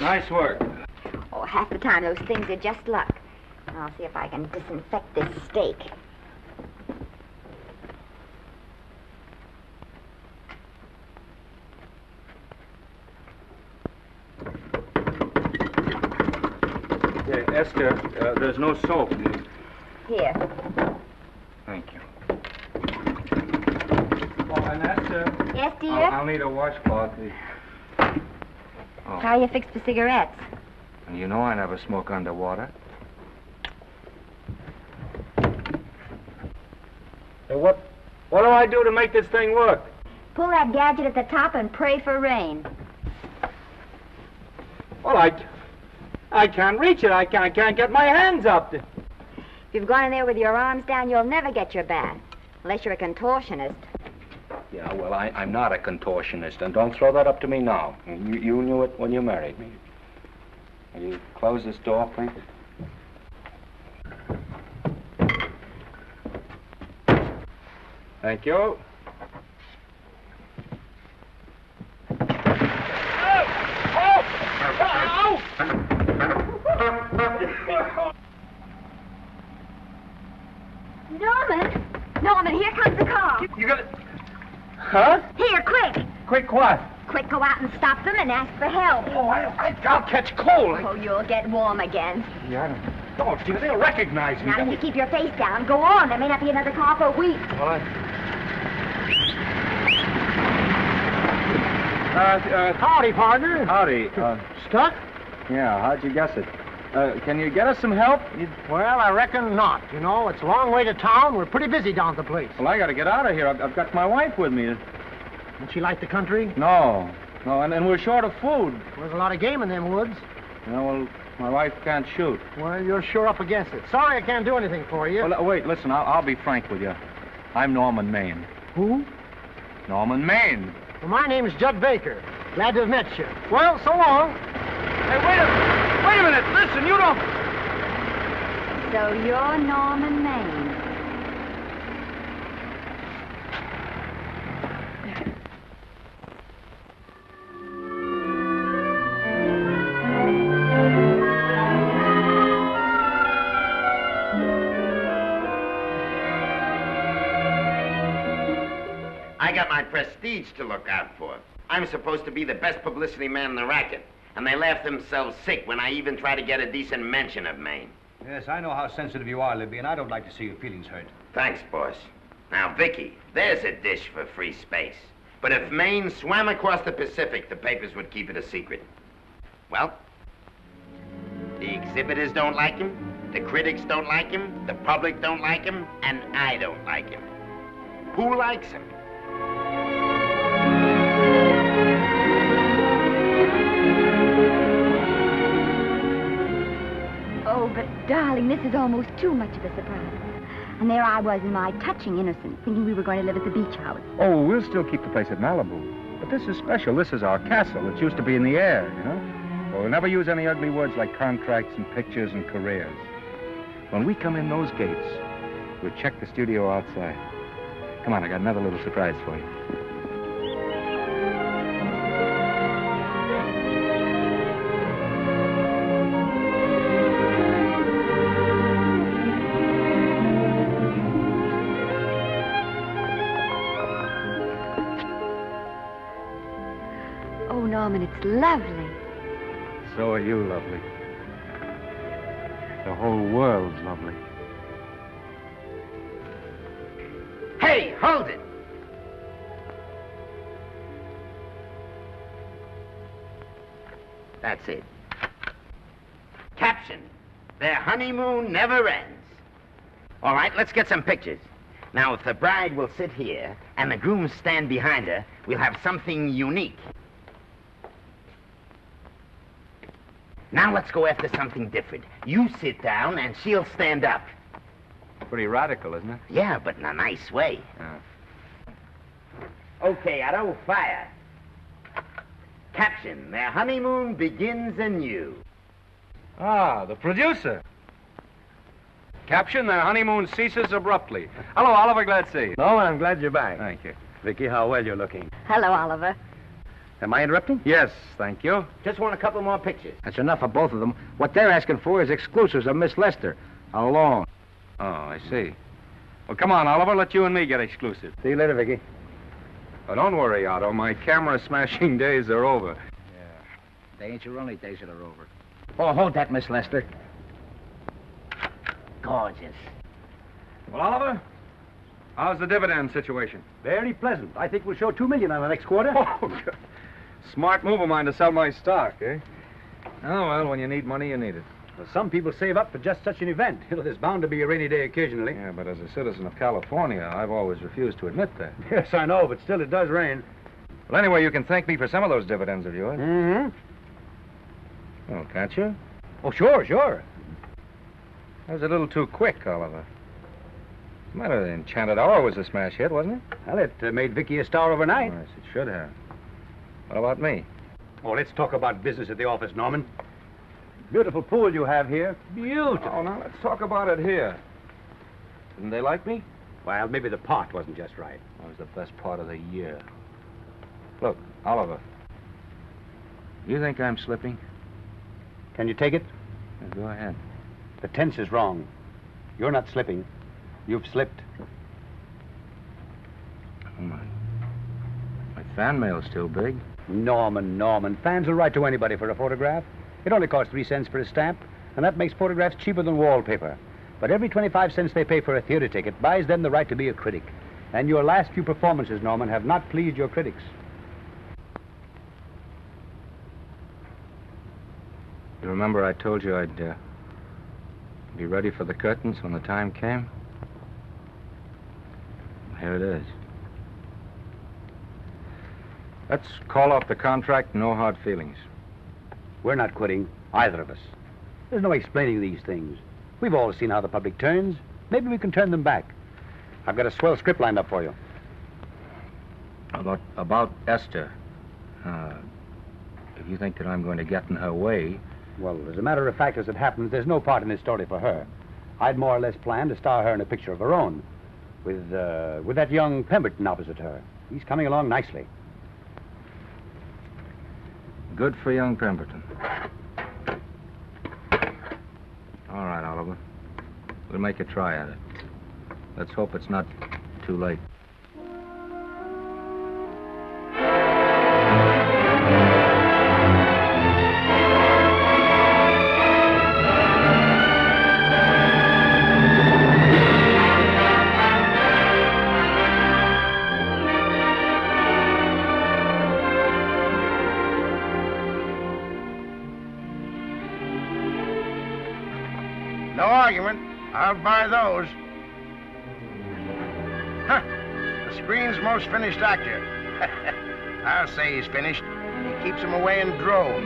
Nice work. Oh, half the time those things are just luck. I'll see if I can disinfect this steak. Yeah, Esther, there's no soap. Here. Thank you. Oh, and Esther. Yes, dear? I'll need a washcloth. Oh. How are you fixed for cigarettes? And you know I never smoke underwater. Hey, what do I do to make this thing work? Pull that gadget at the top and pray for rain. Well, I can't reach it. I can't get my hands up. If you've gone in there with your arms down, you'll never get your bath. Unless you're a contortionist. Yeah, well, I'm not a contortionist, and don't throw that up to me now. You knew it when you married me. Will you close this door, please? Thank you. Norman, here comes the car. You got it? Huh? Here, quick. Quick what? Quick, go out and stop them and ask for help. Oh, I'll catch cold. Oh, you'll get warm again. Yeah, don't, dear. They'll recognize me. Now, if you keep your face down, go on. There may not be another car for a week. Well, Howdy, partner. Howdy. Stuck? Yeah, how'd you guess it? Can you get us some help? Well, I reckon not. You know, it's a long way to town. We're pretty busy down at the place. Well, I got to get out of here. I've got my wife with me. Don't she like the country? No, and we're short of food. There's a lot of game in them woods. Well, my wife can't shoot. Well, you're sure up against it. Sorry I can't do anything for you. Well, wait, listen, I'll be frank with you. I'm Norman Maine. Who? Norman Maine. Well, my name's Judd Baker. Glad to have met you. Well, so long. Hey, wait a minute. Listen, you don't... So you're Norman Maine. I got my prestige to look out for. I'm supposed to be the best publicity man in the racket, and they laugh themselves sick when I even try to get a decent mention of Maine. Yes, I know how sensitive you are, Libby, and I don't like to see your feelings hurt. Thanks, boss. Now, Vicky, there's a dish for free space. But if Maine swam across the Pacific, the papers would keep it a secret. Well, the exhibitors don't like him, the critics don't like him, the public don't like him, and I don't like him. Who likes him? Oh, but darling, this is almost too much of a surprise. And there I was in my touching innocence, thinking we were going to live at the beach house. Oh, we'll still keep the place at Malibu. But this is special. This is our castle. It used to be in the air, you know? Well, we'll never use any ugly words like contracts and pictures and careers. When we come in those gates, we'll check the studio outside. Come on, I got another little surprise for you. Oh, Norman, it's lovely. So are you lovely. The whole world's lovely. Hey, hold it! That's it. Caption: Their honeymoon never ends. All right, let's get some pictures. Now, if the bride will sit here and the groom stand behind her, we'll have something unique. Now let's go after something different. You sit down and she'll stand up. Pretty radical, isn't it? Yeah, but in a nice way. Okay, Otto, fire. Caption, their honeymoon begins anew. Ah, the producer. Caption, their honeymoon ceases abruptly. Hello, Oliver, glad to see you. No, I'm glad you're back. Thank you. Vicky, how well you're looking. Hello, Oliver. Am I interrupting? Yes, thank you. Just want a couple more pictures. That's enough of both of them. What they're asking for is exclusives of Miss Lester. Alone. Oh, I see. Well, come on, Oliver, let you and me get exclusive. See you later, Vicky. Oh, don't worry, Otto. My camera smashing days are over. They ain't your only days that are over. Oh, hold that, Miss Lester. Gorgeous. Well, Oliver, how's the dividend situation? Very pleasant. I think we'll show $2 million on the next quarter. Oh, good. Smart move of mine to sell my stock, eh? Oh, well, when you need money, you need it. Well, some people save up for just such an event. There's bound to be a rainy day occasionally. Yeah, but as a citizen of California, I've always refused to admit that. Yes, I know, but still it does rain. Well, anyway, you can thank me for some of those dividends of yours. Mm-hmm. Oh, can't you? Oh, sure. That was a little too quick, Oliver. What's the matter? The Enchanted Hour was a smash hit, wasn't it? Well, it made Vicky a star overnight. Yes, it should have. What about me? Oh, let's talk about business at the office, Norman. Beautiful pool you have here. Beautiful. Oh, now let's talk about it here. Didn't they like me? Well, maybe the part wasn't just right. That was the best part of the year. Look, Oliver. You think I'm slipping? Can you take it? Yeah, go ahead. The tense is wrong. You're not slipping. You've slipped. Oh, my fan mail's still big. Norman. Fans will write to anybody for a photograph. It only costs 3 cents for a stamp, and that makes photographs cheaper than wallpaper. But every 25 cents they pay for a theater ticket buys them the right to be a critic. And your last few performances, Norman, have not pleased your critics. You remember I told you I'd be ready for the curtains when the time came? Here it is. Let's call off the contract, no hard feelings. We're not quitting, either of us. There's no explaining these things. We've all seen how the public turns. Maybe we can turn them back. I've got a swell script lined up for you. About Esther. If you think that I'm going to get in her way... Well, as a matter of fact, as it happens, there's no part in this story for her. I'd more or less planned to star her in a picture of her own, with that young Pemberton opposite her. He's coming along nicely. Good for young Pemberton. All right, Oliver. We'll make a try at it. Let's hope it's not too late. No argument. I'll buy those. Huh. The screen's most finished actor. I'll say he's finished. He keeps them away in droves.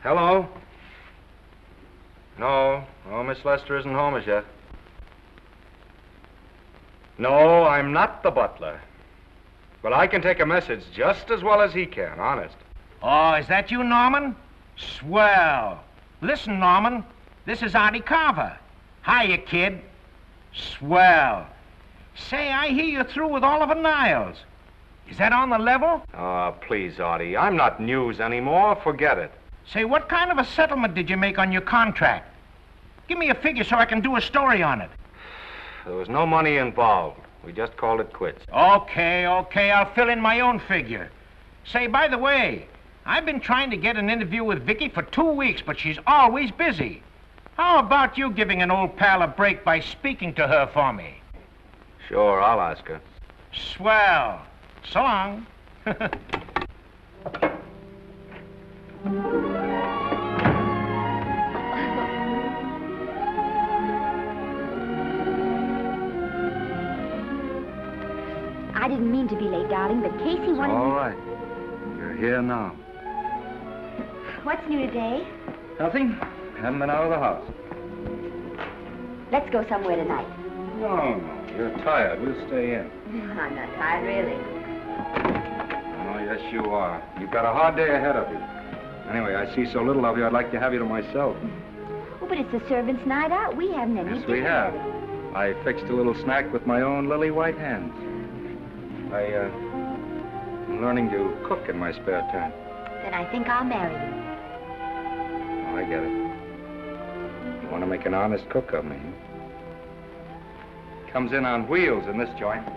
Hello? No, Miss Lester isn't home as yet. No, I'm not the butler. But I can take a message just as well as he can, honest. Oh, is that you, Norman? Swell. Listen, Norman, This is Artie Carver. Hiya, kid. Swell. Say, I hear you're through with Oliver Niles. Is that on the level? Oh, please, Artie. I'm not news anymore. Forget it. Say, what kind of a settlement did you make on your contract? Give me a figure so I can do a story on it. There was no money involved. We just called it quits. Okay, I'll fill in my own figure. Say, by the way, I've been trying to get an interview with Vicky for 2 weeks, but she's always busy. How about you giving an old pal a break by speaking to her for me? Sure, I'll ask her. Swell. So long. I didn't mean to be late, darling, but Casey wanted All me... right. You're here now. What's new today? Nothing. Haven't been out of the house. Let's go somewhere tonight. No. You're tired. We'll stay in. I'm not tired, really. Oh, yes, you are. You've got a hard day ahead of you. Anyway, I see so little of you, I'd like to have you to myself. Oh, but it's the servants' night out. We haven't any Yes, we dinner. have. I fixed a little snack with my own lily white hands. I'm learning to cook in my spare time. Then I think I'll marry you. Oh, I get it. You want to make an honest cook of me. Comes in on wheels in this joint.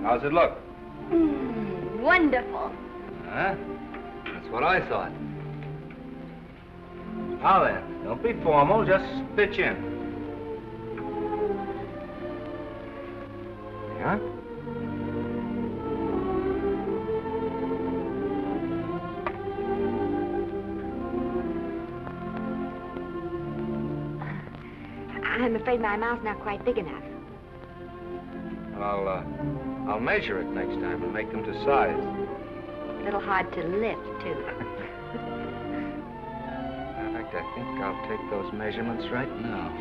How's it look? Wonderful. Huh? That's what I thought. Now then, don't be formal, just pitch in. Yeah? I'm afraid my mouth's not quite big enough. I'll measure it next time and make them to size. A little hard to lift, too. In fact, I think I'll take those measurements right now.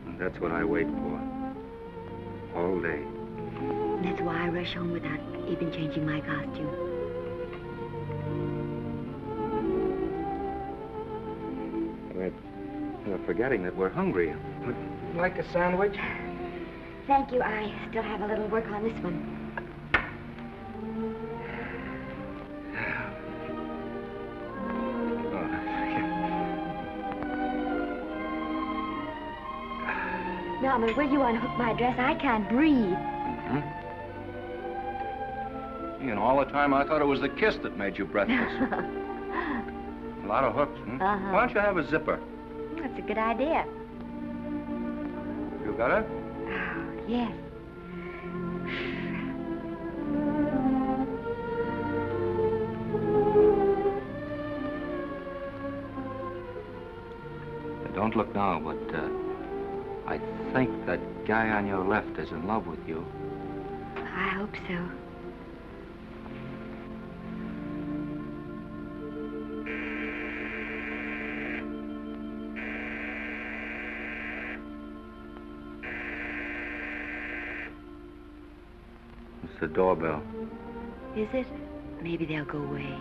And that's what I wait for. All day. That's why I rush home without even changing my costume. We're forgetting that we're hungry. Would you like a sandwich? Thank you. I still have a little work on this one. Norman, will you unhook my dress? I can't breathe. You know, all the time I thought it was the kiss that made you breathless. A lot of hooks, hmm? Uh-huh. Why don't you have a zipper? That's a good idea. You got it? Oh, yes. Don't look now, but I think that guy on your left is in love with you. I hope so. It's the doorbell. Is it? Maybe they'll go away.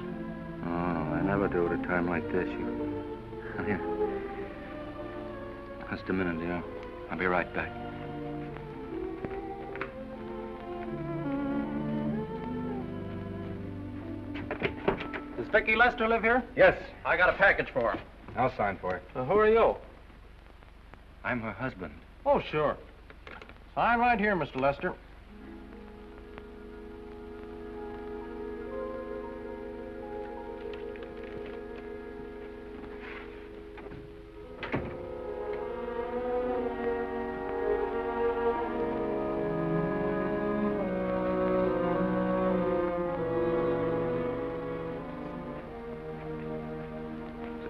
Oh, I never do at a time like this. Here. Just a minute, dear. I'll be right back. Does Vicky Lester live here? Yes. I got a package for her. I'll sign for it. Who are you? I'm her husband. Oh, sure. Sign right here, Mr. Lester.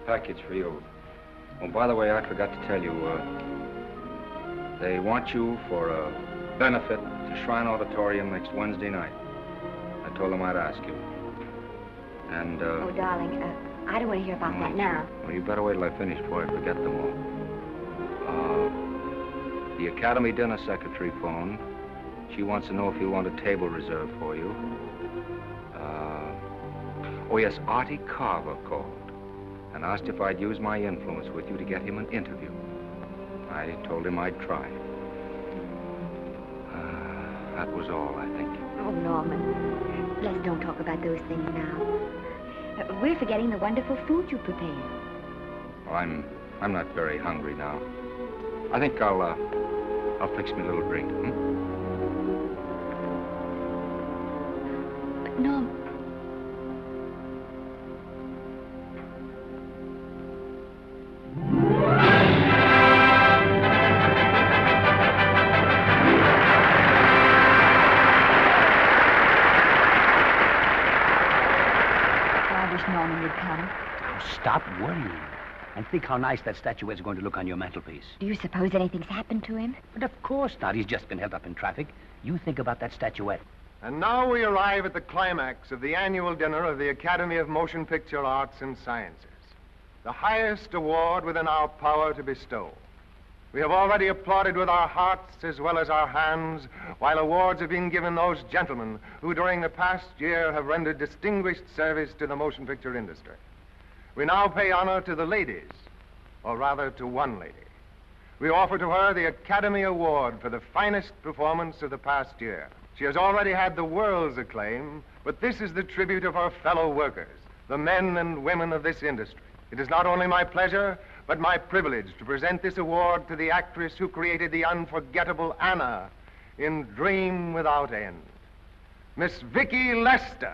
Package for you. Oh, by the way, I forgot to tell you, they want you for a benefit to Shrine Auditorium next Wednesday night. I told them I'd ask you. And, Oh, darling, I don't want to hear about that now. Well, you better wait till I finish before I forget them all. The Academy dinner secretary phoned. She wants to know if you want a table reserved for you. Oh, yes, Artie Carver called and asked if I'd use my influence with you to get him an interview. I told him I'd try. That was all, I think. Oh, Norman, let's don't talk about those things now. We're forgetting the wonderful food you prepared. Well, I'm not very hungry now. I think I'll fix me a little drink, But, Norm... Norman would come. Oh, stop worrying. And think how nice that statuette's going to look on your mantelpiece. Do you suppose anything's happened to him? But of course not. He's just been held up in traffic. You think about that statuette. And now we arrive at the climax of the annual dinner of the Academy of Motion Picture Arts and Sciences, the highest award within our power to bestow. We have already applauded with our hearts as well as our hands, while awards are being given those gentlemen who during the past year have rendered distinguished service to the motion picture industry. We now pay honor to the ladies, or rather to one lady. We offer to her the Academy Award for the finest performance of the past year. She has already had the world's acclaim, but this is the tribute of her fellow workers, the men and women of this industry. It is not only my pleasure, but my privilege to present this award to the actress who created the unforgettable Anna in Dream Without End, Miss Vicki Lester.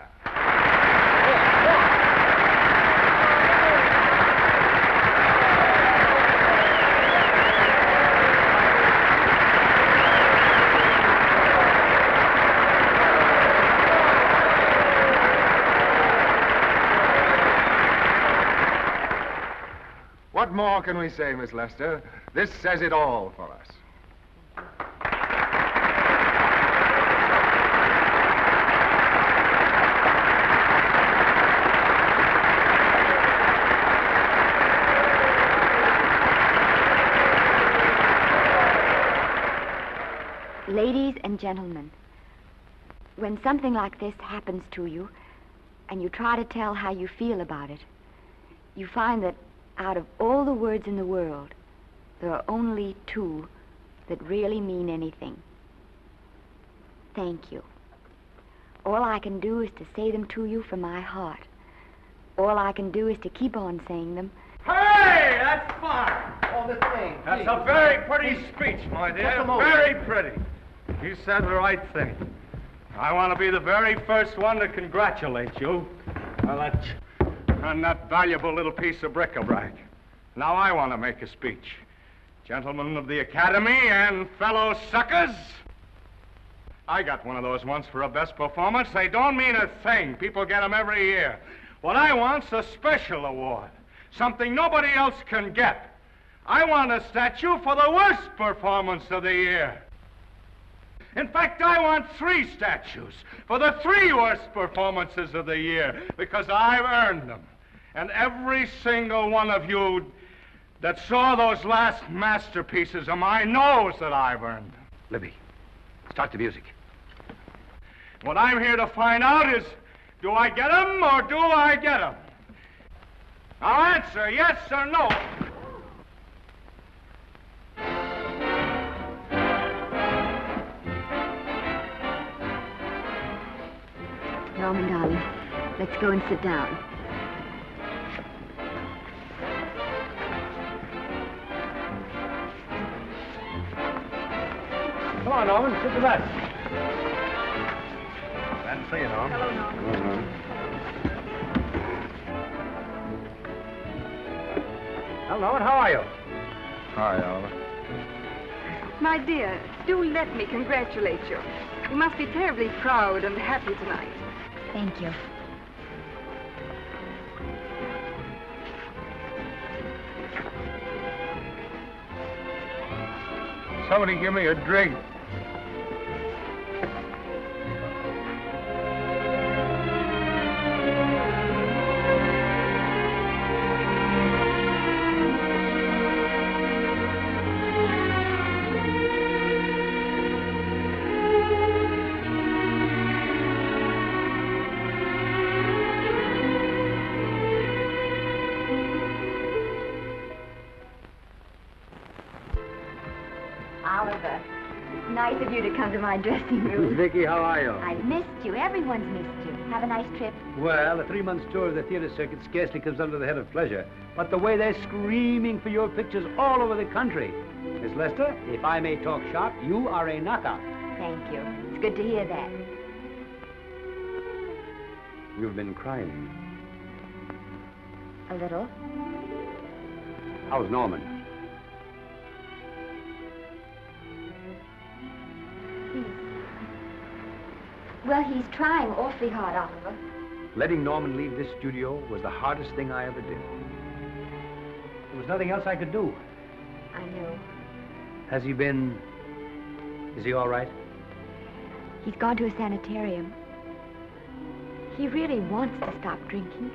What more can we say, Miss Lester? This says it all for us. Ladies and gentlemen, when something like this happens to you, and you try to tell how you feel about it, you find that out of all the words in the world, there are only two that really mean anything. Thank you. All I can do is to say them to you from my heart. All I can do is to keep on saying them. Hey, that's fine. Oh, this thing. That's a very pretty speech, my dear. Just a moment. Very pretty. You said the right thing. I want to be the very first one to congratulate you on that valuable little piece of bric-a-brac. Now I want to make a speech. Gentlemen of the Academy and fellow suckers, I got one of those once for a best performance. They don't mean a thing. People get them every year. What I want's a special award, something nobody else can get. I want a statue for the worst performance of the year. In fact, I want 3 statues for the 3 worst performances of the year, because I've earned them. And every single one of you that saw those last masterpieces of mine knows that I've earned them. Libby, start the music. What I'm here to find out is, do I get them or do I get them? Now answer yes or no. Norman, darling, let's go and sit down. Come on, Norman, sit to that. Glad to see you, Norman. Hello, Norman. Well, Norman, how are you? Hi, Oliver. My dear, do let me congratulate you. You must be terribly proud and happy tonight. Thank you. Somebody give me a drink. Oliver, it's nice of you to come to my dressing room. Vicky, how are you? I've missed you. Everyone's missed you. Have a nice trip. Well, a 3-month tour of the theater circuit scarcely comes under the head of pleasure. But the way they're screaming for your pictures all over the country. Miss Lester, if I may talk shop, you are a knockout. Thank you. It's good to hear that. You've been crying. A little. How's Norman? Well, he's trying awfully hard, Oliver. Letting Norman leave this studio was the hardest thing I ever did. There was nothing else I could do. I know. Has he been... Is he all right? He's gone to a sanitarium. He really wants to stop drinking.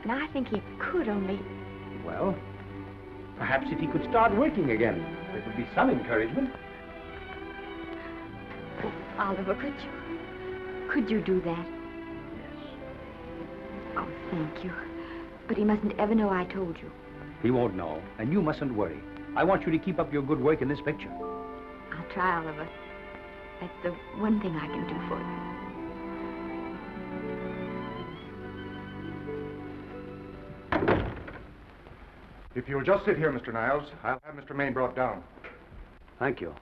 And I think he could only... Well, perhaps if he could start working again, there would be some encouragement. Oliver, could you do that? Yes. Oh, thank you. But he mustn't ever know I told you. He won't know, and you mustn't worry. I want you to keep up your good work in this picture. I'll try, Oliver. That's the one thing I can do for you. If you'll just sit here, Mr. Niles, I'll have Mr. Maine brought down. Thank you.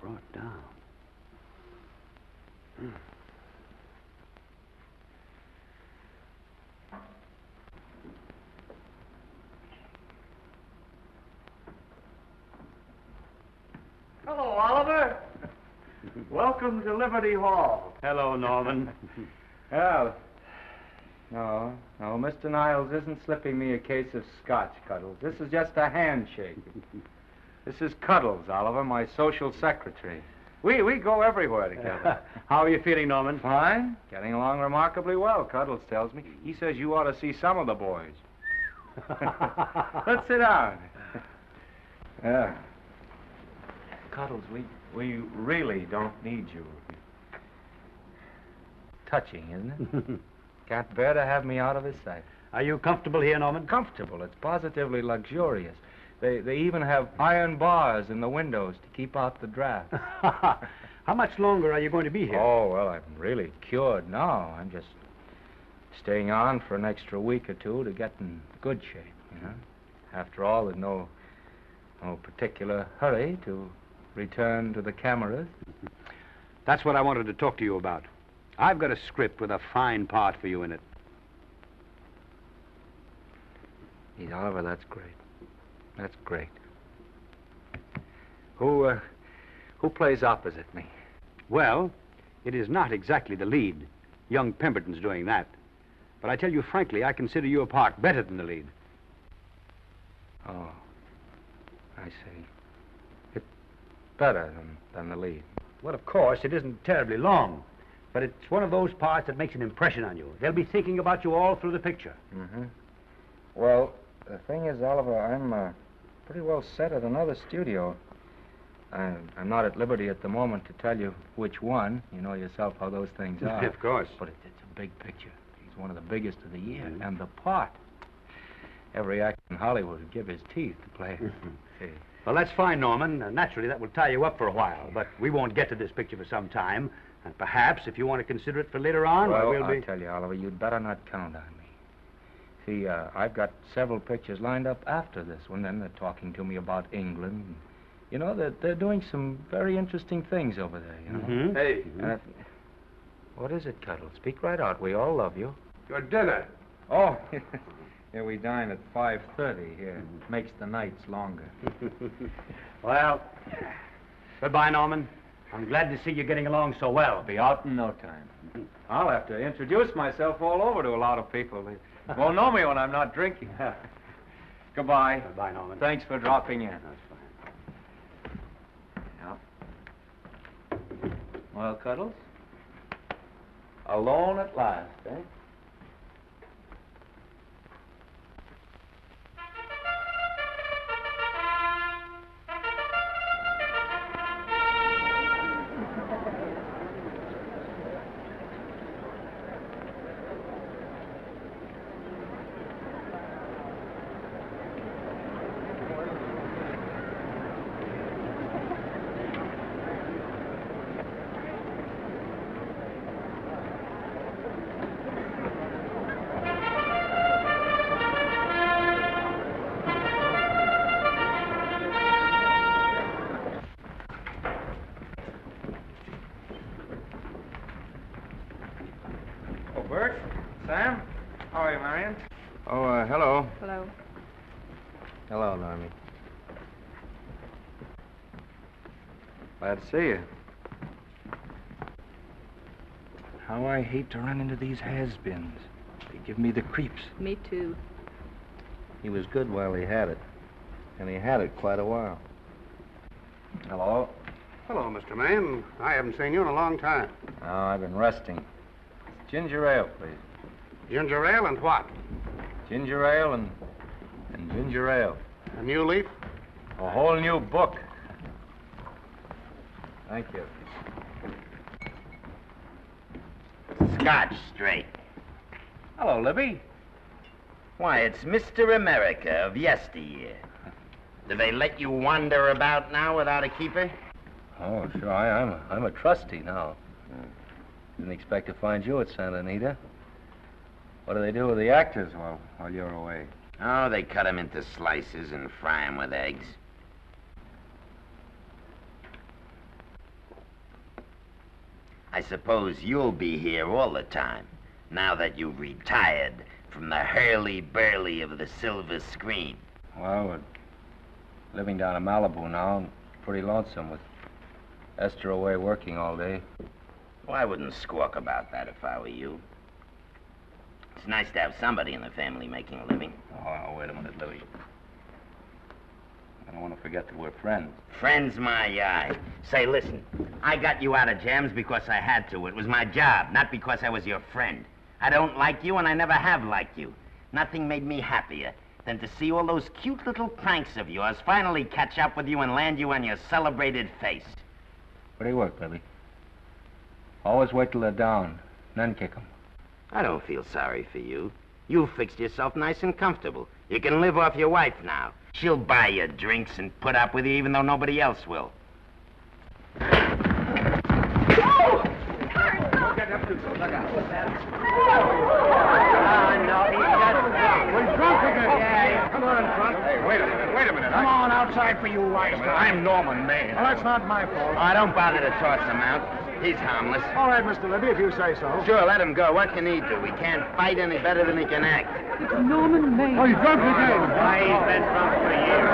Brought down. Hello, Oliver. Welcome to Liberty Hall. Hello, Norman. Well, no, Mr. Niles isn't slipping me a case of scotch, Cuddles. This is just a handshake. This is Cuddles, Oliver, my social secretary. We go everywhere together. How are you feeling, Norman? Fine. Getting along remarkably well, Cuddles tells me. He says you ought to see some of the boys. Let's sit down. Yeah. Cuddles, we really don't need you. Touching, isn't it? Can't bear to have me out of his sight. Are you comfortable here, Norman? Comfortable. It's positively luxurious. They even have iron bars in the windows to keep out the draft. How much longer are you going to be here? Oh, well, I'm really cured now. I'm just staying on for an extra week or two to get in good shape, you know. After all, there's no particular hurry to return to the cameras. That's what I wanted to talk to you about. I've got a script with a fine part for you in it. Gee, Oliver, that's great. That's great. Who plays opposite me? Well, it is not exactly the lead. Young Pemberton's doing that. But I tell you frankly, I consider your part better than the lead. Oh, I see. It's better than the lead. Well, of course, it isn't terribly long. But it's one of those parts that makes an impression on you. They'll be thinking about you all through the picture. Mm-hmm. Well, the thing is, Oliver, I'm pretty well set at another studio. I'm not at liberty at the moment to tell you which one. You know yourself how those things are. Of course. But it's a big picture. He's one of the biggest of the year. Mm-hmm. And the part. Every actor in Hollywood would give his teeth to play. See. Well, that's fine, Norman. Naturally, that will tie you up for a while. But we won't get to this picture for some time. And perhaps, if you want to consider it for later on, well, we'll be... I'll tell you, Oliver, you'd better not count on me. See, I've got several pictures lined up after this one. Then they're talking to me about England. You know, they're doing some very interesting things over there, you know. Mm-hmm. Hey. What is it, Cuddle? Speak right out. We all love you. Your dinner. Oh, yeah, we dine at 5:30 here. Makes the nights longer. Well, goodbye, Norman. I'm glad to see you getting along so well. Be out in no time. I'll have to introduce myself all over to a lot of people. They won't know me when I'm not drinking. Goodbye. Goodbye, Norman. Thanks for dropping in. That's fine. Yeah. Well, Cuddles? Alone at last, eh? Bert? Sam? How are you, Marion? Oh, hello. Hello. Hello, Normie. Glad to see you. How I hate to run into these has-beens. They give me the creeps. Me too. He was good while he had it. And he had it quite a while. Hello? Hello, Mr. Maine. I haven't seen you in a long time. Oh, I've been resting. Ginger ale, please. Ginger ale and what? Ginger ale and ginger ale. A new leaf? A whole new book. Thank you. Scotch straight. Hello, Libby. Why, it's Mr. America of yesteryear. Do they let you wander about now without a keeper? Oh, sure. I'm a trustee now. Didn't expect to find you at Santa Anita. What do they do with the actors while you're away? Oh, they cut 'em into slices and fry 'em with eggs. I suppose you'll be here all the time, now that you've retired from the hurly-burly of the silver screen. Well, we're living down in Malibu now, and pretty lonesome with Esther away working all day. Well, I wouldn't squawk about that if I were you. It's nice to have somebody in the family making a living. Oh, wait a minute, Libby. I don't want to forget that we're friends. Friends, my eye. Say, listen, I got you out of jams because I had to. It was my job, not because I was your friend. I don't like you, and I never have liked you. Nothing made me happier than to see all those cute little pranks of yours finally catch up with you and land you on your celebrated face. Where do you work, Libby? Always wait till they're down, then kick 'em. I don't feel sorry for you. You've fixed yourself nice and comfortable. You can live off your wife now. She'll buy you drinks and put up with you even though nobody else will. No, he's just drunk. We're drunk again. Yeah, come on, drunk. Hey, wait a minute. Come on outside for you wise guys. I'm Norman Maine. Well, that's not my fault. Oh, don't bother to toss him out. He's harmless. All right, Mr. Libby, if you say so. Sure, let him go. What can he do? He can't fight any better than he can act. It's Norman Maine. Oh, he's drunk again. Why, he's been drunk for years.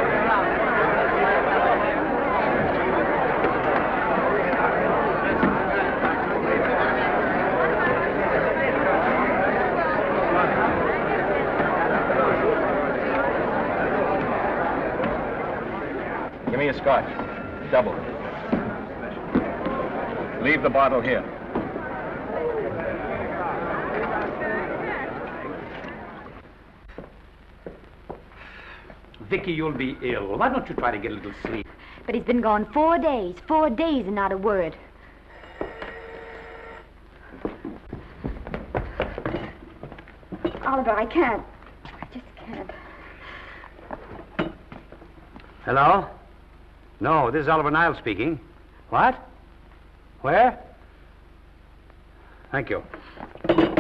Give me a scotch. Double. Leave the bottle here. Vicky, you'll be ill. Why don't you try to get a little sleep? But he's been gone 4 days. 4 days and not a word. Oliver, I can't. I just can't. Hello? No, this is Oliver Niles speaking. What? Where? Thank you.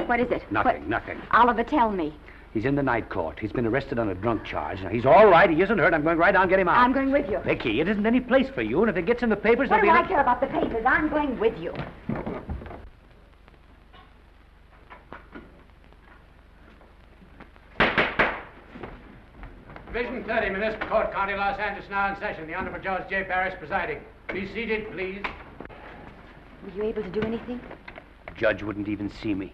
What is it? Nothing. Oliver, tell me. He's in the night court. He's been arrested on a drunk charge. Now, he's all right. He isn't hurt. I'm going right down and get him out. I'm going with you. Vicky, it isn't any place for you, and if it gets in the papers, What there'll do be... I care about the papers? I'm going with you. Division 30, Municipal Court, County Los Angeles, now in session. The Honorable Judge J. Parrish presiding. Be seated, please. Were you able to do anything? Judge wouldn't even see me.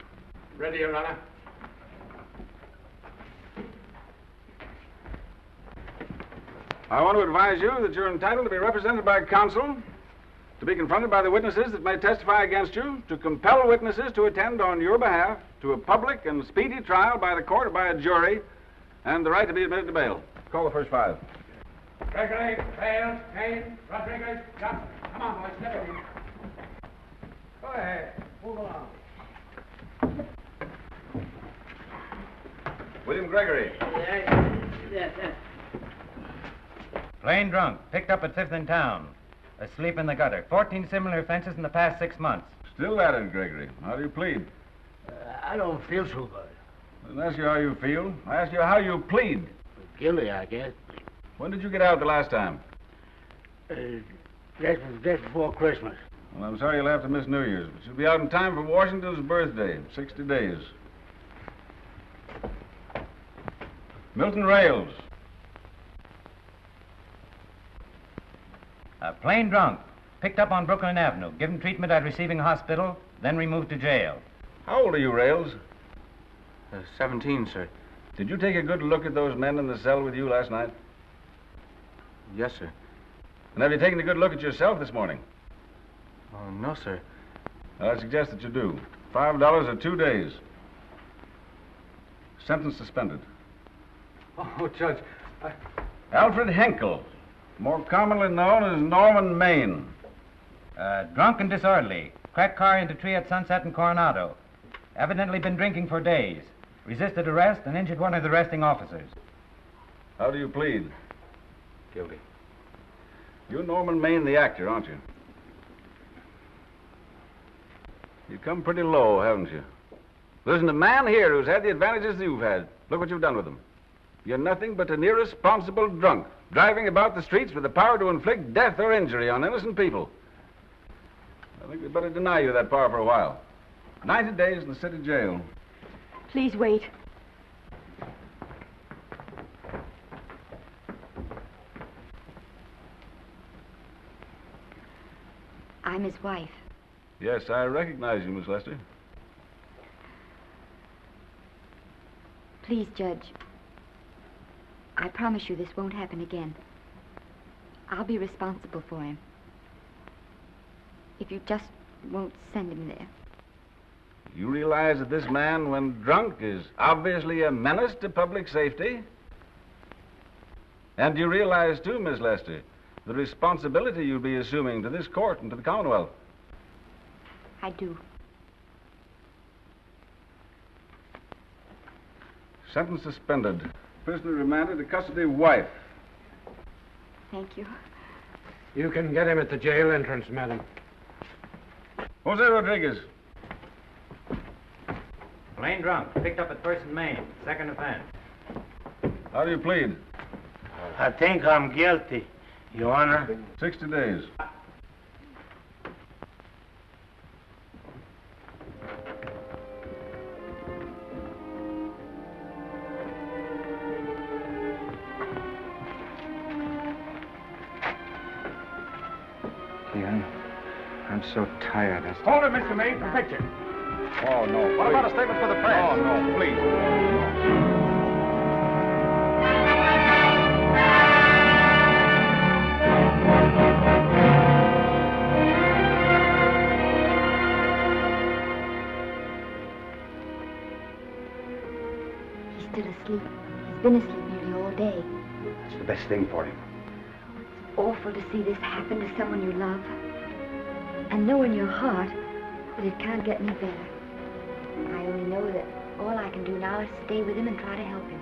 Ready, Your Honor. I want to advise you that you're entitled to be represented by counsel, to be confronted by the witnesses that may testify against you, to compel witnesses to attend on your behalf to a public and speedy trial by the court or by a jury, and the right to be admitted to bail. Call the first five. Gregory, Bales, Kane, Rodriguez, Johnson. Come on, boys, step in. Go ahead. Move along. William Gregory. Yes. Plain drunk, picked up at 5th in town. Asleep in the gutter. 14 similar offenses in the past 6 months. Still at it, Gregory. How do you plead? I don't feel so good. I didn't ask you how you feel. I asked you how you plead. Guilty, I guess. When did you get out the last time? Just before Christmas. Well, I'm sorry you'll have to miss New Year's, but you'll be out in time for Washington's birthday, 60 days. Milton Rails. Plain drunk, picked up on Brooklyn Avenue, given treatment at receiving hospital, then removed to jail. How old are you, Rails? 17, sir. Did you take a good look at those men in the cell with you last night? Yes, sir. And have you taken a good look at yourself this morning? Oh, no, sir. Well, I suggest that you do. $5 or 2 days. Sentence suspended. Oh, Judge, Alfred Henkel, more commonly known as Norman Maine. Drunk and disorderly. Cracked car into tree at Sunset and Coronado. Evidently been drinking for days. Resisted arrest and injured one of the arresting officers. How do you plead? Guilty. You're Norman Maine, the actor, aren't you? You've come pretty low, haven't you? There's a man here who's had the advantages you've had. Look what you've done with him. You're nothing but an irresponsible drunk, driving about the streets with the power to inflict death or injury on innocent people. I think we'd better deny you that power for a while. 90 days in the city jail. Please wait. I'm his wife. Yes, I recognize you, Miss Lester. Please, Judge. I promise you this won't happen again. I'll be responsible for him. If you just won't send him there. You realize that this man, when drunk, is obviously a menace to public safety? And you realize, too, Miss Lester, the responsibility you'll be assuming to this court and to the Commonwealth. I do. Sentence suspended. Prisoner remanded to custody wife. Thank you. you can get him at the jail entrance, madam. Jose Rodriguez. Plain drunk, picked up at 1st and Main, 2nd offense. How do you plead? I think I'm guilty, Your Honor. 60 days. I'm so tired. Hold it, Mr. Maine, for picture. Oh, no. What about a statement for the press? Oh, no, please. He's still asleep. He's been asleep nearly all day. That's the best thing for him. It's awful to see this happen to someone you love. And know in your heart that it can't get any better. I only know that all I can do now is stay with him and try to help him.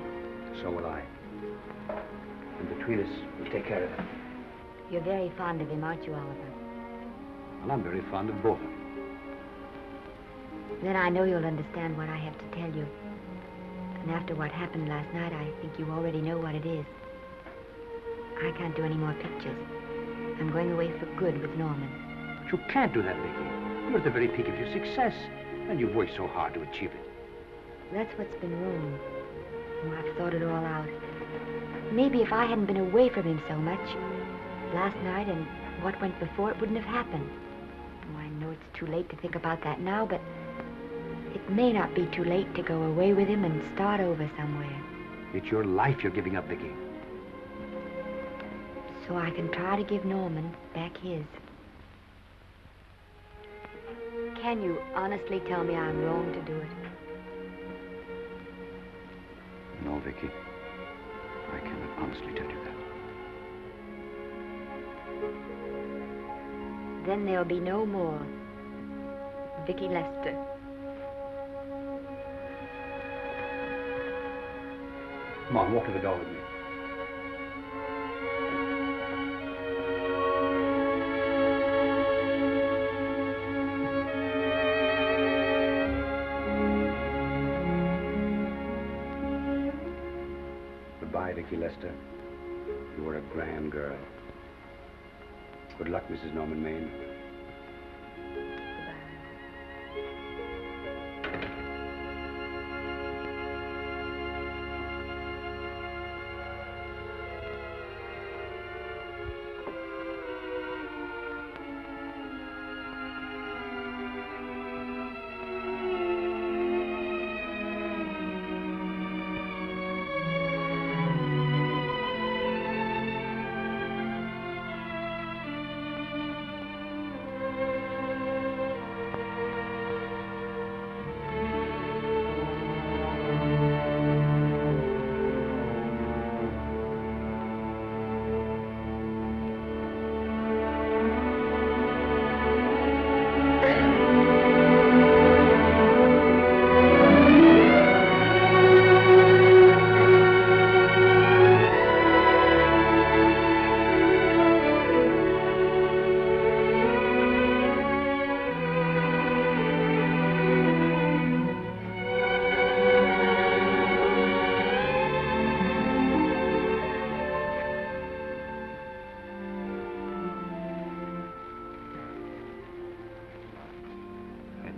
So will I. And between us, we'll take care of him. You're very fond of him, aren't you, Oliver? And I'm very fond of both of them. Then I know you'll understand what I have to tell you. And after what happened last night, I think you already know what it is. I can't do any more pictures. I'm going away for good with Norman. But you can't do that, Vicky. You're at the very peak of your success. And you've worked so hard to achieve it. That's what's been wrong. Oh, I've thought it all out. Maybe if I hadn't been away from him so much, last night and what went before, it wouldn't have happened. Oh, I know it's too late to think about that now, but it may not be too late to go away with him and start over somewhere. It's your life you're giving up, Vicky. so I can try to give Norman back his. Can you honestly tell me I'm wrong to do it? No, Vicky. I cannot honestly tell you that. Then there'll be no more Vicky Lester. Come on, walk to the door with me. Goodbye, Vicky Lester. You were a grand girl. Good luck, Mrs. Norman Maine.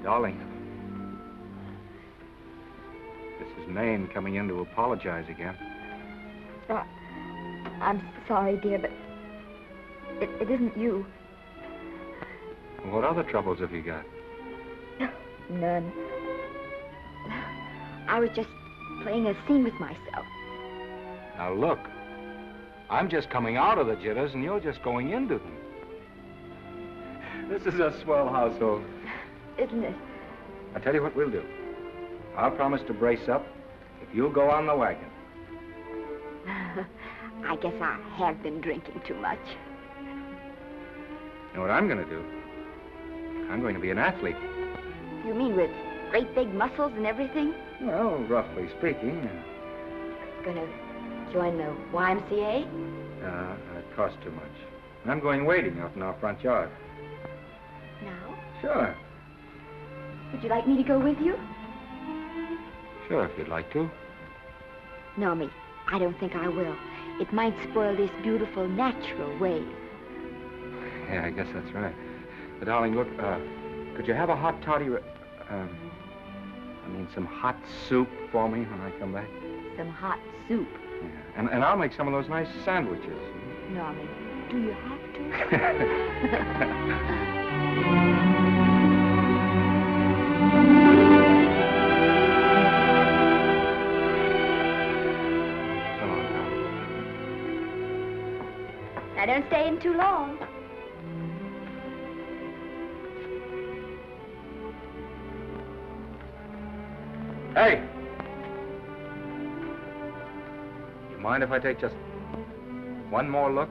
Darling, this is Maine coming in to apologize again. I'm sorry, dear, but it isn't you. What other troubles have you got? None. I was just playing a scene with myself. Now look, I'm just coming out of the jitters and you're just going into them. This is a swell household. Isn't it? I'll tell you what we'll do. I'll promise to brace up if you'll go on the wagon. I guess I have been drinking too much. You know what I'm going to do? I'm going to be an athlete. You mean with great big muscles and everything? Well, roughly speaking. Gonna join the YMCA? It costs too much. I'm going wading out in our front yard. Now? Sure. Would you like me to go with you? Sure, if you'd like to. No, me. I don't think I will. It might spoil this beautiful, natural wave. Yeah, I guess that's right. But, darling, look, could you have a hot toddy... some hot soup for me when I come back? Some hot soup? Yeah. And I'll make some of those nice sandwiches. Norman, do you have to? Now, don't stay in too long. Hey! You mind if I take just one more look?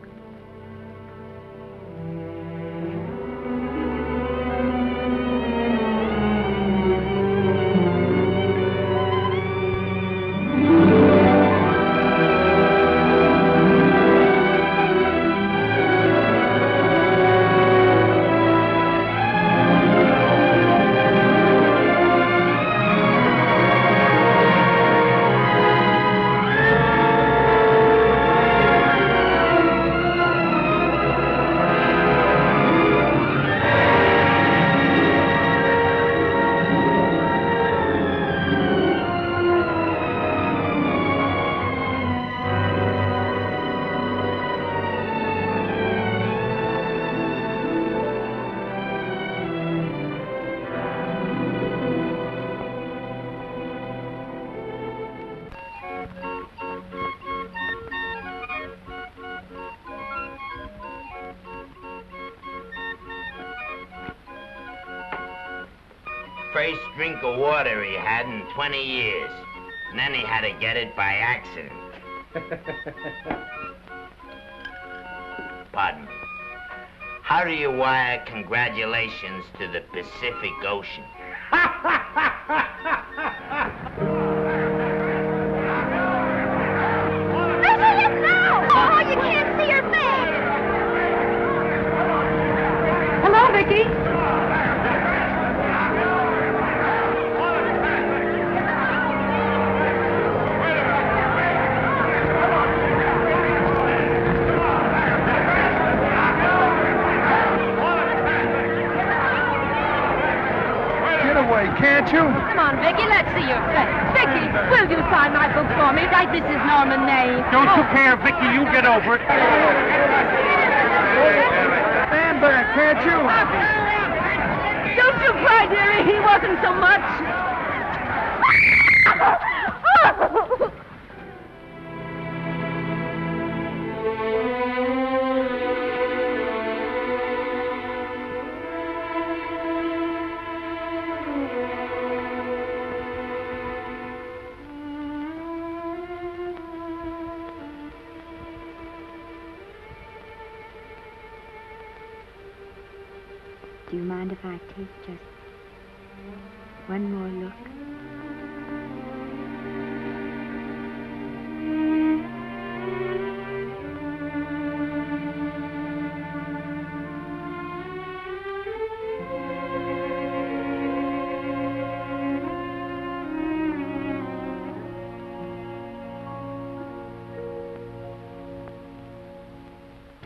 first drink of water he had in 20 years. And then he had to get it by accident. Pardon me. How do you wire congratulations to the Pacific Ocean? Oh, you can't see her face! Hello, Vicky. Can't you? Come on, Vicky, let's see your face. Vicky, will you sign my book for me? Write Mrs. Norman May. Don't you care, Vicky? You get over it. Stand back, can't you? Don't you cry, dearie. He wasn't so much. Do you mind if I take just one more look?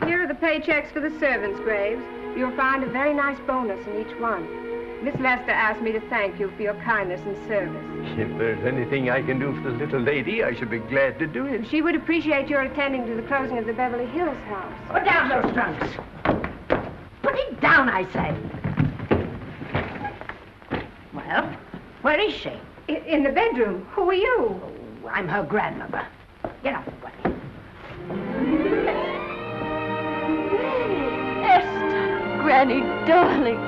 Here are the paychecks for the servants, Graves. You'll find a very nice bonus in each one. Miss Lester asked me to thank you for your kindness and service. If there's anything I can do for the little lady, I should be glad to do it. She would appreciate your attending to the closing of the Beverly Hills house. Put down those trunks. Put it down, I say. Well, where is she? In the bedroom. Who are you? Oh, I'm her grandmother. Get off the way. Granny, darling.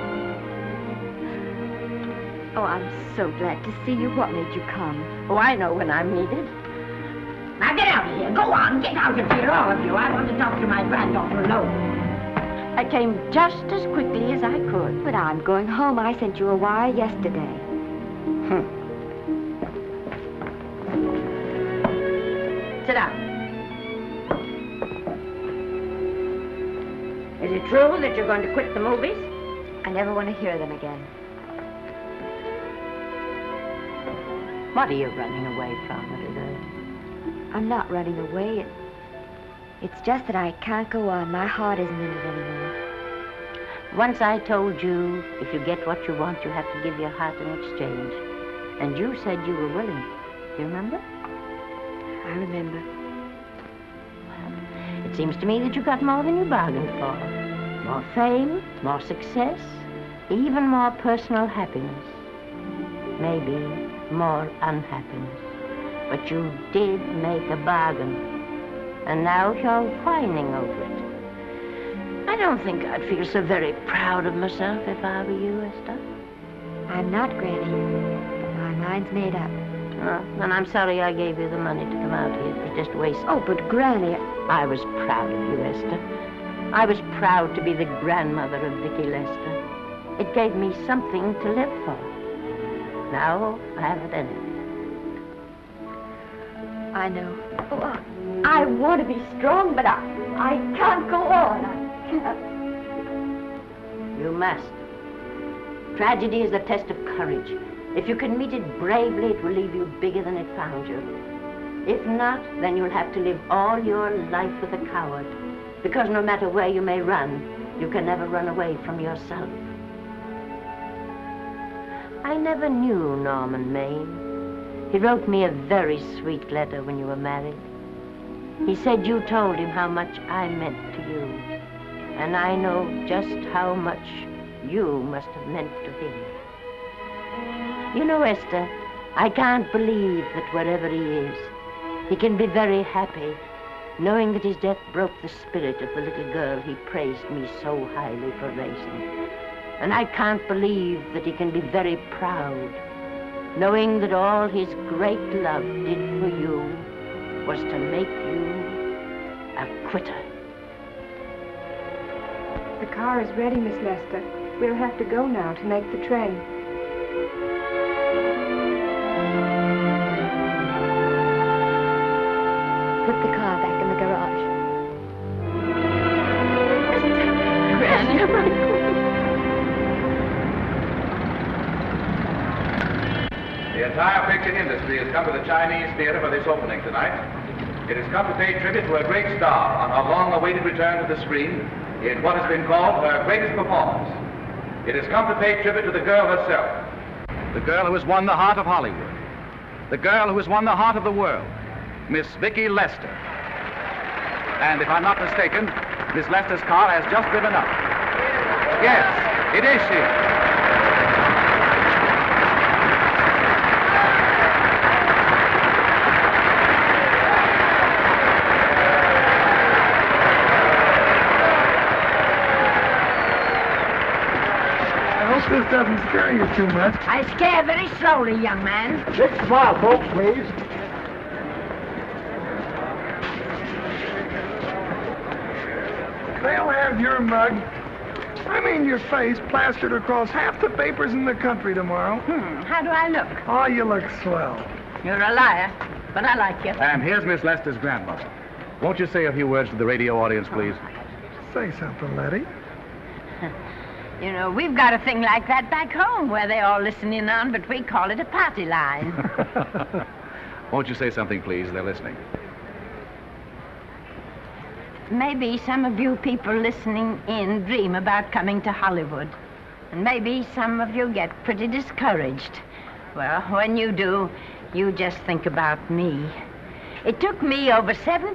Oh, I'm so glad to see you. What made you come? Oh, I know when I'm needed. Now get out of here. Go on, get out of here, all of you. I want to talk to my granddaughter alone. I came just as quickly as I could. But I'm going home. I sent you a wire yesterday. Sit down. Is it true that you're going to quit the movies? I never want to hear them again. What are you running away from, little girl? I'm not running away. It's just that I can't go on. My heart isn't in it anymore. Once I told you, if you get what you want, you have to give your heart in exchange. And you said you were willing. Do you remember? I remember. Well, it seems to me that you got more than you bargained for. More fame, more success, even more personal happiness. Maybe more unhappiness. But you did make a bargain. And now you're whining over it. I don't think I'd feel so very proud of myself if I were you, Esther. I'm not, Granny. But my mind's made up. Oh, then I'm sorry I gave you the money to come out here. It was just waste. Oh, but Granny... I was proud of you, Esther. I was proud to be the grandmother of Vicky Lester. It gave me something to live for. Now I haven't any. I know. Oh, I want to be strong, but I can't go on. I can't. You must. Tragedy is the test of courage. If you can meet it bravely, it will leave you bigger than it found you. If not, then you'll have to live all your life with a coward. Because no matter where you may run, you can never run away from yourself. I never knew Norman Maine. He wrote me a very sweet letter when you were married. He said you told him how much I meant to you. And I know just how much you must have meant to him. You know, Esther, I can't believe that wherever he is, he can be very happy, knowing that his death broke the spirit of the little girl he praised me so highly for raising. And I can't believe that he can be very proud, knowing that all his great love did for you was to make you a quitter. The car is ready, Miss Lester. We'll have to go now to make the train. Put the car back in the garage. The entire picture industry has come to the Chinese Theater for this opening tonight. It has come to pay tribute to a great star on her long-awaited return to the screen in what has been called her greatest performance. It has come to pay tribute to the girl herself. The girl who has won the heart of Hollywood. The girl who has won the heart of the world. Miss Vicki Lester. And if I'm not mistaken, Miss Lester's car has just driven up. Yes, it is she. This doesn't scare you too much. I scare very slowly, young man. 6 mile, folks, please. They'll have your mug. I mean your face plastered across half the papers in the country tomorrow. How do I look? Oh, you look swell. You're a liar, but I like you. And here's Miss Lester's grandmother. Won't you say a few words to the radio audience, please? Say something, Letty. You know, we've got a thing like that back home where they all listen in on, but we call it a party line. Won't you say something, please? They're listening. Maybe some of you people listening in dream about coming to Hollywood. And maybe some of you get pretty discouraged. Well, when you do, you just think about me. It took me over 60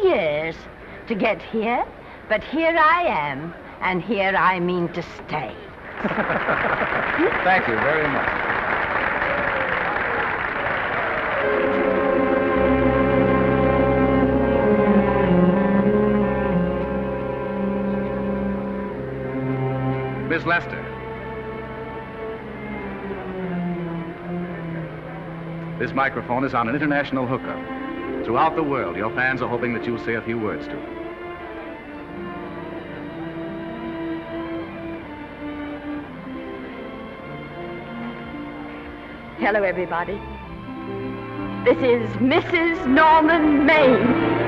years to get here, but here I am. And here I mean to stay. Thank you very much. Miss Lester. This microphone is on an international hookup. Throughout the world, your fans are hoping that you'll say a few words to them. Hello, everybody. This is Mrs. Norman Maine.